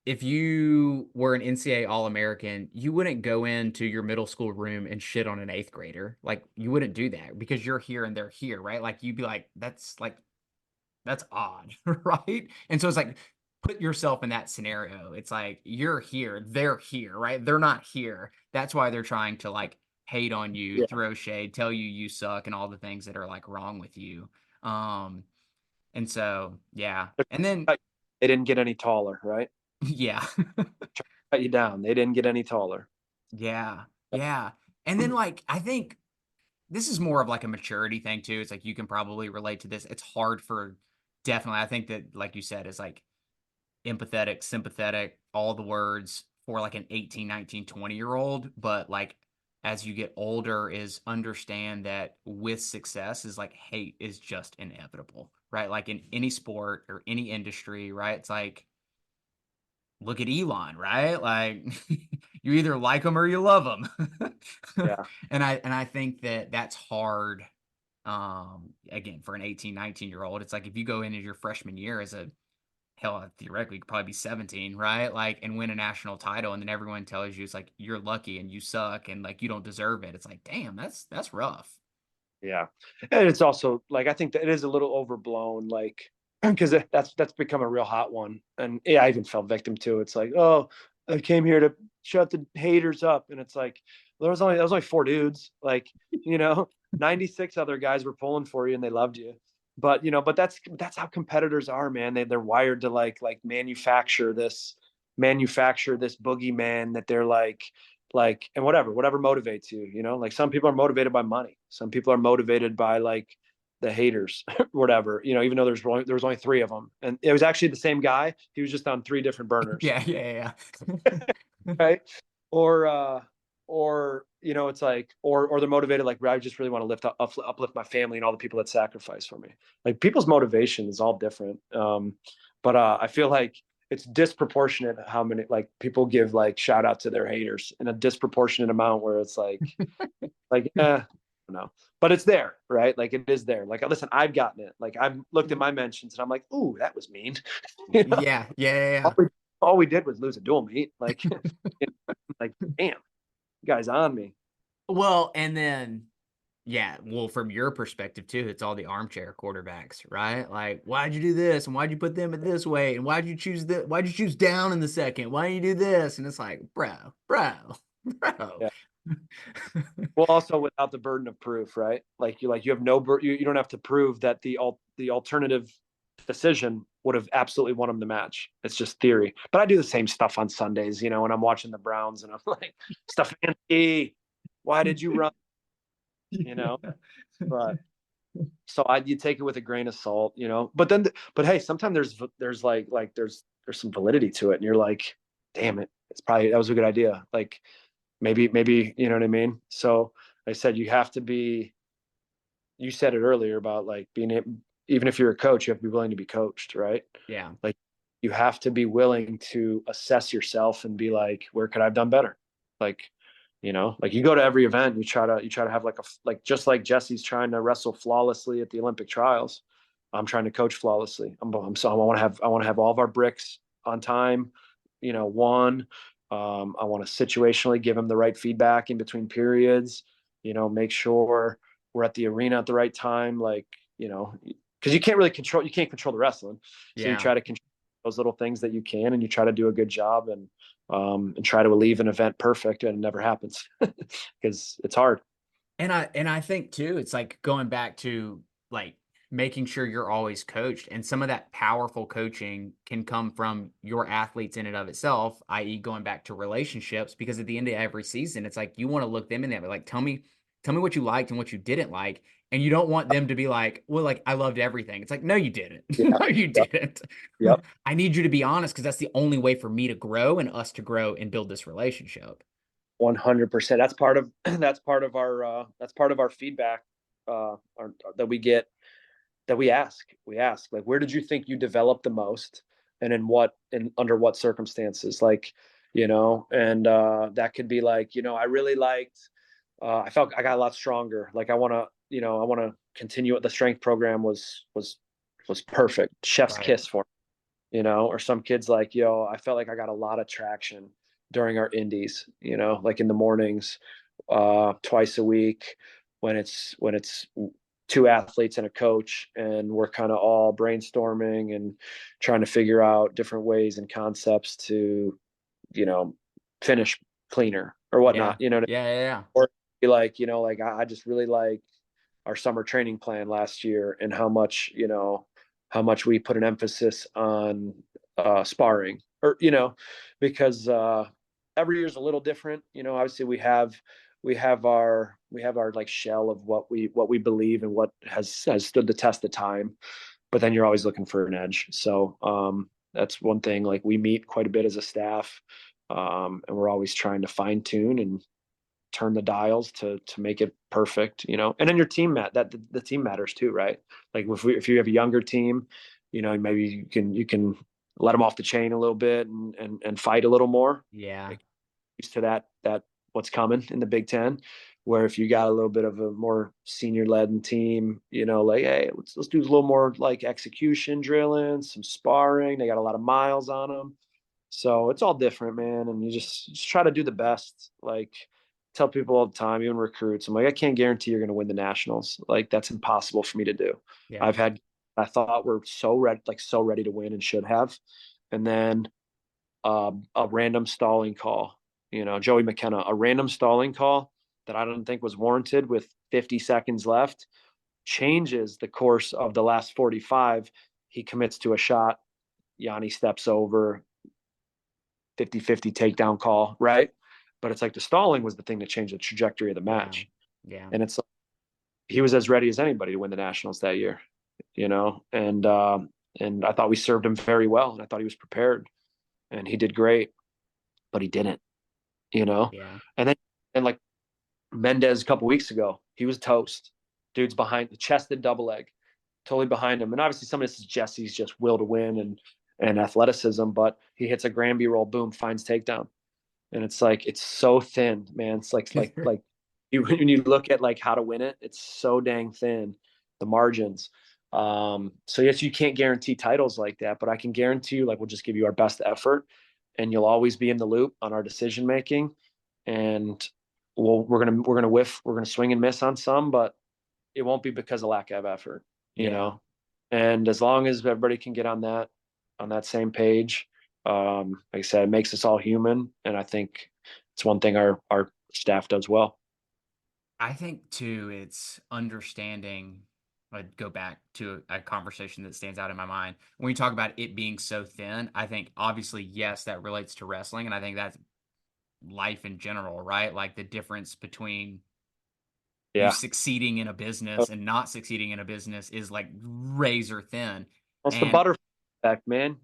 if you were an NCAA All-American, you wouldn't go into your middle school room and shit on an eighth grader. Like you wouldn't do that because you're here and they're here, right? Like you'd be like, that's odd, right? And so it's like put yourself in that scenario. It's like you're here, they're here, right? They're not here. That's why they're trying to like hate on you, Yeah. throw shade, tell you you suck and all the things that are like wrong with you. Um and so yeah. And then They didn't get any taller, right? yeah. Cut you down. They didn't get any taller. Yeah. Yeah. And then like I think this is more of like a maturity thing too. It's like you can probably relate to this. It's hard for definitely. I think that like you said is like empathetic, sympathetic, all the words for like an 18, 19, 20-year old, but like as you get older is understand that with success is like hate is just inevitable, right? Like in any sport or any industry, right? It's like look at Elon, right? Like you either like him or you love him. Yeah. And I think that that's hard again for an 18, 19-year old. It's like if you go into your freshman year as a hell, theoretically, you could probably be 17, right? Like, and win a national title, and then everyone tells you it's like you're lucky and you suck and like you don't deserve it. It's like, damn, that's rough. Yeah. And it's also like I think that it is a little overblown, like because that's become a real hot one. And yeah, I even fell victim to it. It's like, oh, I came here to shut the haters up. And it's like there was only four dudes. Like, 96 other guys were pulling for you and they loved you. But but that's how competitors are, man. They're wired to like manufacture this boogeyman that they're like and whatever motivates you. Like some people are motivated by money, some people are motivated by like the haters whatever, even though there was only three of them and it was actually the same guy, he was just on three different burners. Yeah, yeah, yeah. Right. Or it's like or they're motivated like I just really want to uplift my family and all the people that sacrifice for me. Like people's motivation is all different. But I feel like it's disproportionate how many like people give like shout out to their haters in a disproportionate amount where it's no, but it's there, right? Like it is there. Like listen, I've gotten it. Like I've looked at my mentions and I'm like, ooh, that was mean. you know Yeah, yeah, all yeah. we, all we did was lose a dual meet. Like like damn, you guys on me. Well, and then yeah, well, from your perspective too, it's all the armchair quarterbacks, right? Like, why'd you do this? And why'd you put them at this way? And why'd you choose down in the second? Why do you do this? And it's like, bro. Yeah. Well, also without the burden of proof, right? Like you have you don't have to prove that the alternative decision would have absolutely won them the match. It's just theory. But I do the same stuff on Sundays, when I'm watching the Browns and I'm like, Stefanski, why did you run? You know, but so you take it with a grain of salt. But hey, sometimes there's some validity to it, and you're like, damn it, that was a good idea. Like maybe you know what I mean. So I said you have to be. You said it earlier about like even if you're a coach, you have to be willing to be coached, right? Yeah, Like you have to be willing to assess yourself and be like, where could I have done better? Like, like you go to every event, you try to have like just like Jesse's trying to wrestle flawlessly at the Olympic trials. I'm trying to coach flawlessly. So I want to have all of our bricks on time, one. I want to situationally give him the right feedback in between periods, make sure we're at the arena at the right time, like, because you can't control the wrestling. So you yeah. try to control those little things that you can, and you try to do a good job and try to leave an event perfect, and it never happens because it's hard. And I think too, it's like going back to like making sure you're always coached. And some of that powerful coaching can come from your athletes in and of itself, i.e., going back to relationships, because at the end of every season, it's like you want to look them in there, like tell me what you liked and what you didn't like. And you don't want them to be like, well, like I loved everything. It's like, no, you didn't. Yeah. No, you Yep. didn't. Yep. I need you to be honest because that's the only way for me to grow and us to grow and build this relationship. 100%. That's part of that's part of our feedback that we get, that we ask like, where did you think you developed the most, and in under what circumstances, like, and that could be like, I really liked, I felt I got a lot stronger, like I want to continue it. The strength program was perfect, chef's Right. kiss for me, or some kids like, I felt like I got a lot of traction during our indies, like in the mornings, twice a week, when it's two athletes and a coach, and we're kind of all brainstorming and trying to figure out different ways and concepts to, you know, finish cleaner or Yeah. whatnot, you know, Yeah. Yeah. Yeah. or be like, you know, like I just really like our summer training plan last year and how much, you know, how much we put an emphasis on sparring, or, you know, because every year is a little different. You know, obviously we have our like shell of what we believe and what has stood the test of time, but then you're always looking for an edge. So that's one thing. Like we meet quite a bit as a staff, and we're always trying to fine tune and turn the dials to make it perfect, you know. And then your team that the team matters too, right? Like if you have a younger team, you know, maybe you can let them off the chain a little bit and fight a little more. Yeah. Get used to that what's coming in the Big Ten. Where if you got a little bit of a more senior led team, you know, like, hey, let's do a little more like execution drilling, some sparring. They got a lot of miles on them, so it's all different, man. And you just try to do the best. Like tell people all the time, even recruits, I'm like, I can't guarantee you're going to win the nationals. Like that's impossible for me to do. Yeah. I've had, I thought we're so ready to win and should have, and then a random stalling call. You know, Joey McKenna, a random stalling call that I don't think was warranted with 50 seconds left changes the course of the last 45. He commits to a shot. Yanni steps over, 50-50 takedown call, right? But it's like the stalling was the thing that changed the trajectory of the Yeah. match. Yeah. And it's like he was as ready as anybody to win the nationals that year, you know. And I thought we served him very well, and I thought he was prepared, and he did great, but he didn't, you know. Yeah. And then and like Mendez a couple weeks ago, he was toast. Dude's behind the chested double leg, totally behind him. And obviously some of this is Jesse's just will to win and athleticism, but he hits a Granby roll, boom, finds takedown. And it's like it's so thin, man. It's like when you look at like how to win it, it's so dang thin, the margins. So yes, you can't guarantee titles like that, but I can guarantee you, like we'll just give you our best effort, and you'll always be in the loop on our decision making. And we're gonna whiff, we're gonna swing and miss on some, but it won't be because of lack of effort, you Yeah. know. And as long as everybody can get on that same page, like I said, it makes us all human, and I think it's one thing our staff does well. I think too, it's understanding. I'd go back to a conversation that stands out in my mind. When you talk about it being so thin, I think obviously, yes, that relates to wrestling. And I think that's life in general, right? Like the difference between you Yeah, succeeding in a business and not succeeding in a business is like razor thin. that's the And butterfly effect, man.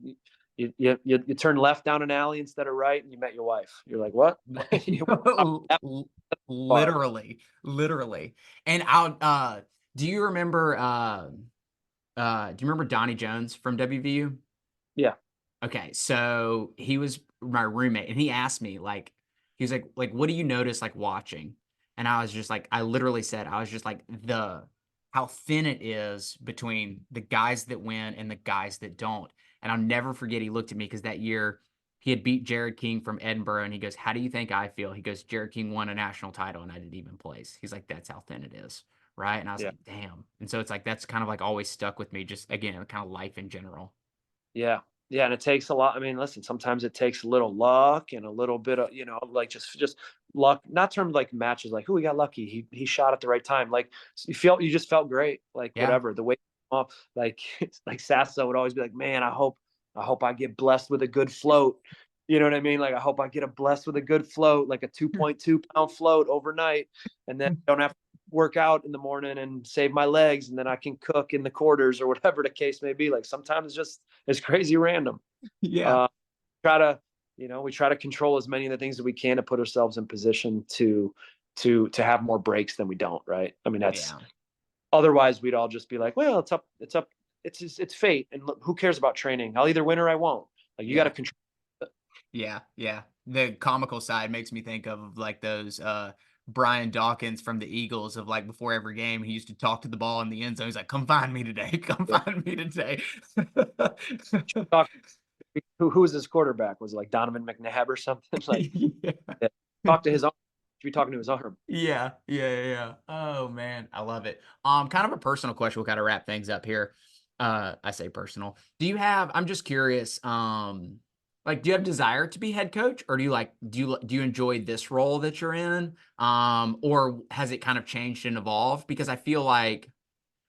You turn left down an alley instead of right, and you met your wife. You're like, what? You went that far. literally, literally. And I'll do you remember do you remember Donnie Jones from WVU? Yeah, Okay, so he was my roommate and he asked me like he was like what do you notice like watching? And I was just like I literally said I was just like the how thin it is between the guys that win and the guys that don't. And I'll never forget he looked at me because that year he had beat Jared King from Edinburgh and he goes, "How do you think I feel?" He goes, "Jared King won a national title and I didn't even place." He's like, "That's how thin it is." Right? And I was yeah. like, "Damn." And so it's like that's kind of like always stuck with me just again, kind of life in general. Yeah. Yeah, and it takes a lot. I mean, listen, sometimes it takes a little luck and a little bit of, you know, like just luck, not terms like matches like, "Oh, we got lucky. He shot at the right time." Like you just felt great, like Yeah. whatever. The way off, like like Sasso would always be like, "Man, I hope I get blessed with a good float." You know what I mean? Like I hope I get a blessed with a good float, like a 2.2 pound float overnight, and then don't have to work out in the morning and save my legs, and then I can cook in the quarters or whatever the case may be. Like sometimes it's crazy random. Yeah. Uh, try to, we try to control as many of the things that we can to put ourselves in position to have more breaks than we don't. Right? I mean, that's Yeah. otherwise we'd all just be like, well, it's fate, and look, who cares about training? I'll either win or I won't. Like you got to Yeah. control. Yeah. Yeah. The comical side makes me think of like those Brian Dawkins from the Eagles of like before every game he used to talk to the ball in the end zone. He's like, "Come find me today. Come Yeah. find me today." Talk, who was his quarterback? Was it like Donovan McNabb or something? Like Yeah. yeah. Talk to his own. be talking to his arm. Yeah. Oh man, I love it. Kind of a personal question. We'll kind of wrap things up here. I say personal. I'm just curious, like, do you have desire to be head coach, or do you enjoy this role that you're in? Or has it kind of changed and evolved? Because I feel like,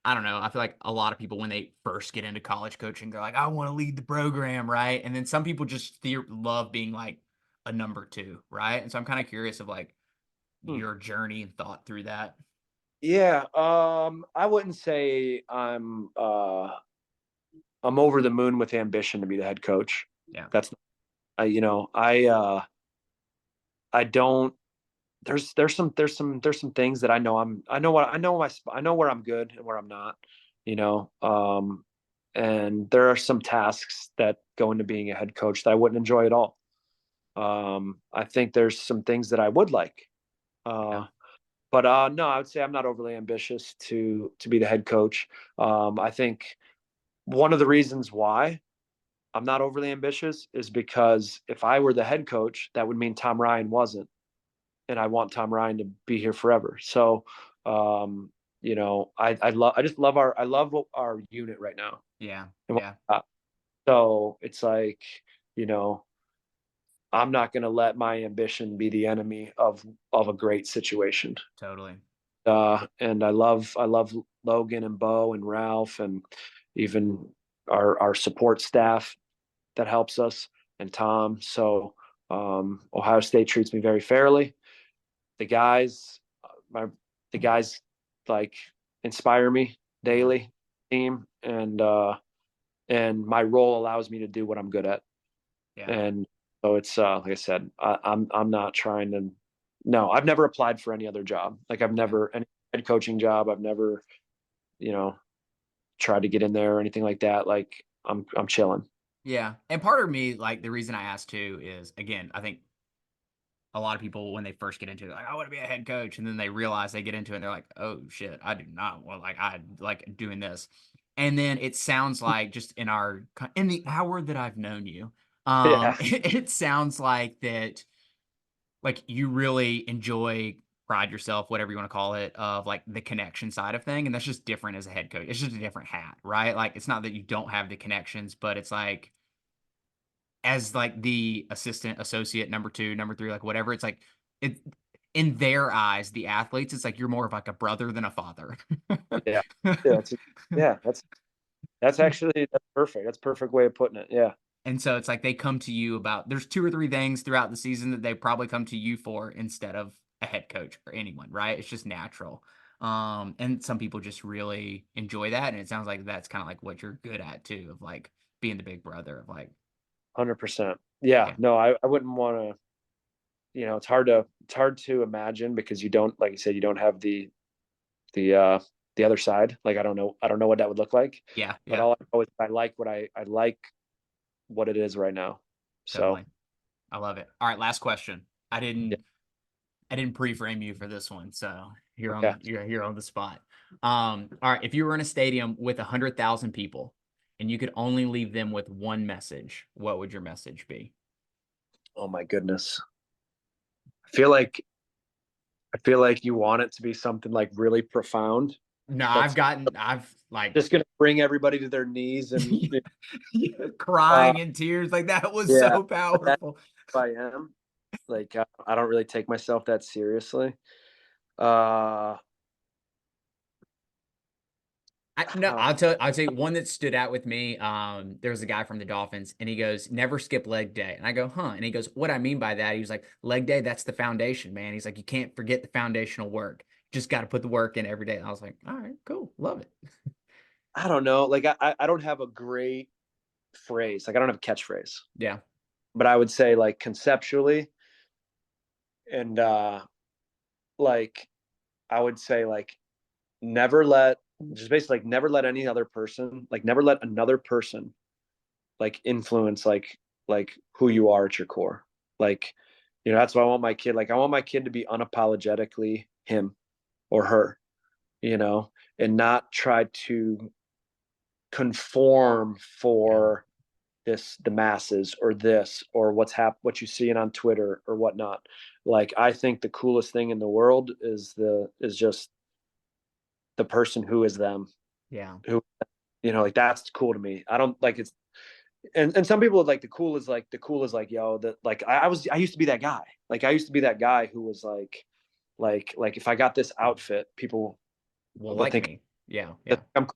I don't know, I feel like a lot of people when they first get into college coaching, they're like, I want to lead the program, right? And then some people just love being like a number two, right? And so I'm kind of curious of like Hmm. your journey and thought through that. Yeah, I wouldn't say I'm over the moon with ambition to be the head coach. Yeah. That's you know, I don't. There's some things that I know where I'm good and where I'm not. You know, and there are some tasks that go into being a head coach that I wouldn't enjoy at all. I think there's some things that I would like. Yeah. Uh, but no, I would say I'm not overly ambitious to be the head coach. I think one of the reasons why I'm not overly ambitious is because if I were the head coach, that would mean Tom Ryan wasn't, and I want Tom Ryan to be here forever. So, I just love I love our unit right now. Yeah. And Yeah. so it's like, you know, I'm not going to let my ambition be the enemy of a great situation. Totally. And I love Logan and Bo and Ralph and even our support staff that helps us and Tom. So Ohio State treats me very fairly. The guys, my the guys like inspire me Yeah. daily, team, and my role allows me to do what I'm good at. Yeah. And so it's like I said, I'm not trying to. No, I've never applied for any other job. Like I've Yeah. never any head coaching job. I've never, you know, tried to get in there or anything like that. Like I'm chilling. Yeah. And part of me, like the reason I asked too is, again, I think a lot of people when they first get into it, like, I want to be a head coach, and then they realize they get into it and they're like, oh shit, I do not want, like, I like doing this. And then it sounds like, just in the hour that I've known you, Yeah, it sounds like that, like, you really enjoy, pride yourself, whatever you want to call it, of like the connection side of thing. And that's just different as a head coach. It's just a different hat, right? Like, it's not that you don't have the connections, but it's like, as like the assistant, associate, number two, number three, like whatever, it's like, it, in their eyes, the athletes, it's like you're more of like a brother than a father. yeah, yeah. Yeah. That's perfect. That's a perfect way of putting it. Yeah, And so it's like they come to you about, there's two or three things throughout the season that they probably come to you for instead of a head coach or anyone, right? It's just natural. And some people just really enjoy that. And it sounds like that's kind of like what you're good at too, of like being the big brother of like, 100%. Yeah, yeah, no, I wouldn't want to. It's hard to imagine because you don't, like you said, you don't have the uh the other side. Like I don't know what that would look like, yeah, but yeah, all I know is I like what it is right now. So totally. I love it. All right, last question. I yeah, didn't I didn't pre-frame you for this one, so okay. you're here on the spot. All right, if you were in a stadium with 100,000 people and you could only leave them with one message, what would your message be? Oh my goodness. I feel like I feel like you want it to be something like really profound. No, That's I've like just gonna bring everybody to their knees and uh crying in tears, like that was yeah, so but that's powerful. who I am. Like I don't really take myself that seriously. Uh No, I'll tell you one that stood out with me. There was a guy from the Dolphins and he goes, never skip leg day. And I go, huh? And he goes, what I mean by that, he was like, leg day, that's the foundation, man. He's like, you can't forget the foundational work. Just got to put the work in every day. And I was like, all right, cool. Love it. I don't know. Like I don't have a great phrase. Like I don't have a catchphrase, Yeah. but I would say like conceptually and like I would say like never let just basically like never let any other person like never let another person like influence like who you are at your core. Like that's what I want my kid. Like I want my kid to be unapologetically him or her, and not try to conform Yeah. for the masses or this or what you seeing on Twitter or whatnot. Like I think the coolest thing in the world is just the person who is them, Yeah. who like that's cool to me. I don't like it's and some people like the cool is like yo that like I used to be that guy. Like I used to be that guy who was like if I got this outfit, people Well, would like think me. Yeah. that Yeah. I'm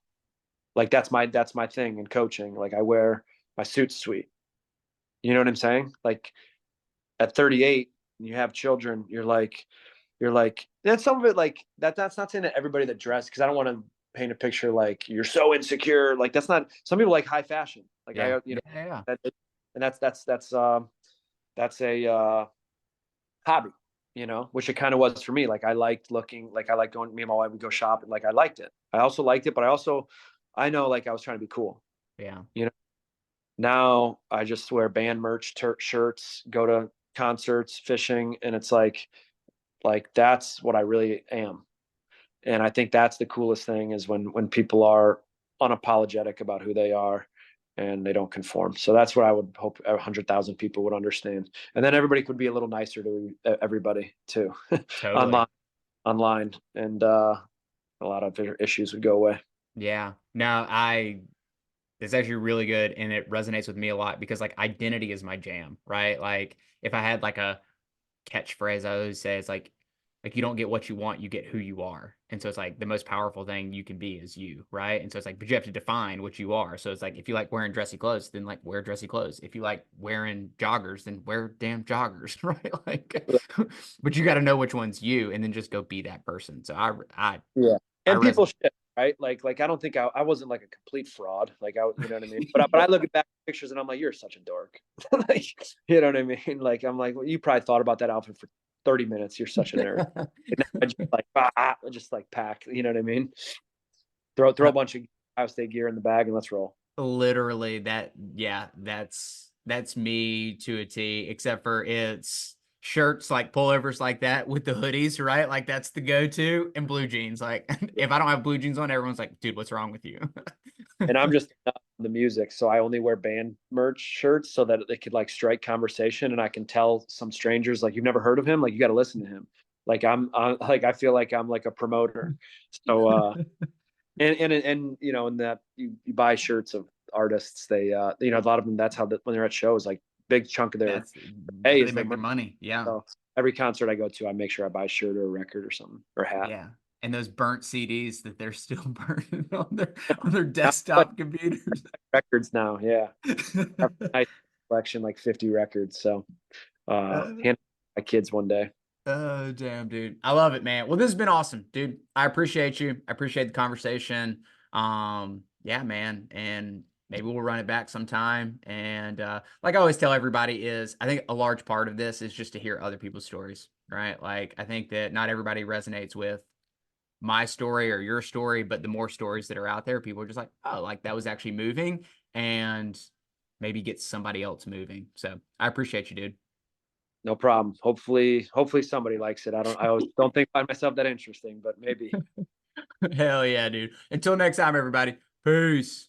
like that's my thing in coaching. Like I wear my suit sweet. You know what I'm saying? Like at 38, you have children, you're like that's some of it like that's not saying that everybody that dress because I don't want to paint a picture like you're so insecure. Like that's not some people like high fashion. Like Yeah. I Yeah. Yeah. that, and that's a hobby, which it kind of was for me. Like I liked looking, like I liked going. Me and my wife would go shopping. Like I liked it. I also liked it, but I know like I was trying to be cool. Yeah. You know, now I just wear band merch, shirts, go to concerts, fishing, and it's like that's what I really am. And I think that's the coolest thing is when people are unapologetic about who they are and they don't conform. So that's what I would hope 100,000 people would understand, and then everybody could be a little nicer to everybody too, Totally. online, and a lot of issues would go away. Yeah. No, it's actually really good and it resonates with me a lot because like identity is my jam, right? Like if I had like a catchphrase I always say, it's like you don't get what you want, you get who you are. And so it's like the most powerful thing you can be is you, right? And so it's like, but you have to define what you are. So it's like if you like wearing dressy clothes, then like wear dressy clothes. If you like wearing joggers, then wear damn joggers, right? Like, but you got to know which one's you, and then just go be that person. So Yeah. I And people resonate. shit, right? Like I don't think I wasn't like a complete fraud. Like you know what I mean? But I look at back pictures and I'm like, you're such a dork. Like, you know what I mean? Like I'm like, well, you probably thought about that outfit for 30 minutes. You're such a nerd. And then I just like pack, you know what I mean? Throw a bunch of Ohio State gear in the bag and let's roll. Literally that, yeah, that's me to a T, except for it's shirts like pullovers like that with the hoodies, right? Like that's the go-to, and blue jeans. Like if I don't have blue jeans on, everyone's like, dude, what's wrong with you? And I'm just the music, so I only wear band merch shirts so that they could like strike conversation, and I can tell some strangers like you've never heard of him, like you got to listen to him. Like like I feel like I'm like a promoter. So and and that you buy shirts of artists, they a lot of them that's how when they're at shows like big chunk of their That's how pay they is their make their merch. money. Yeah. So every concert I go to, I make sure I buy a shirt or a record or something or a hat. Yeah. And those burnt CDs that they're still burning on their Now, like desktop computers. records now, yeah. I have a nice collection, like 50 records. So Uh, hand my kids one day. Oh, damn, dude. I love it, man. Well, this has been awesome, dude. I appreciate you. I appreciate the conversation. Yeah, man. And maybe we'll run it back sometime. And like I always tell everybody is I think a large part of this is just to hear other people's stories, right? Like I think that not everybody resonates with my story or your story, but the more stories that are out there, people are just like, oh, like that was actually moving and maybe get somebody else moving. So I appreciate you, dude. No problem. Hopefully somebody likes it. I always don't think find myself that interesting, but maybe. Hell yeah, dude. Until next time, everybody. Peace.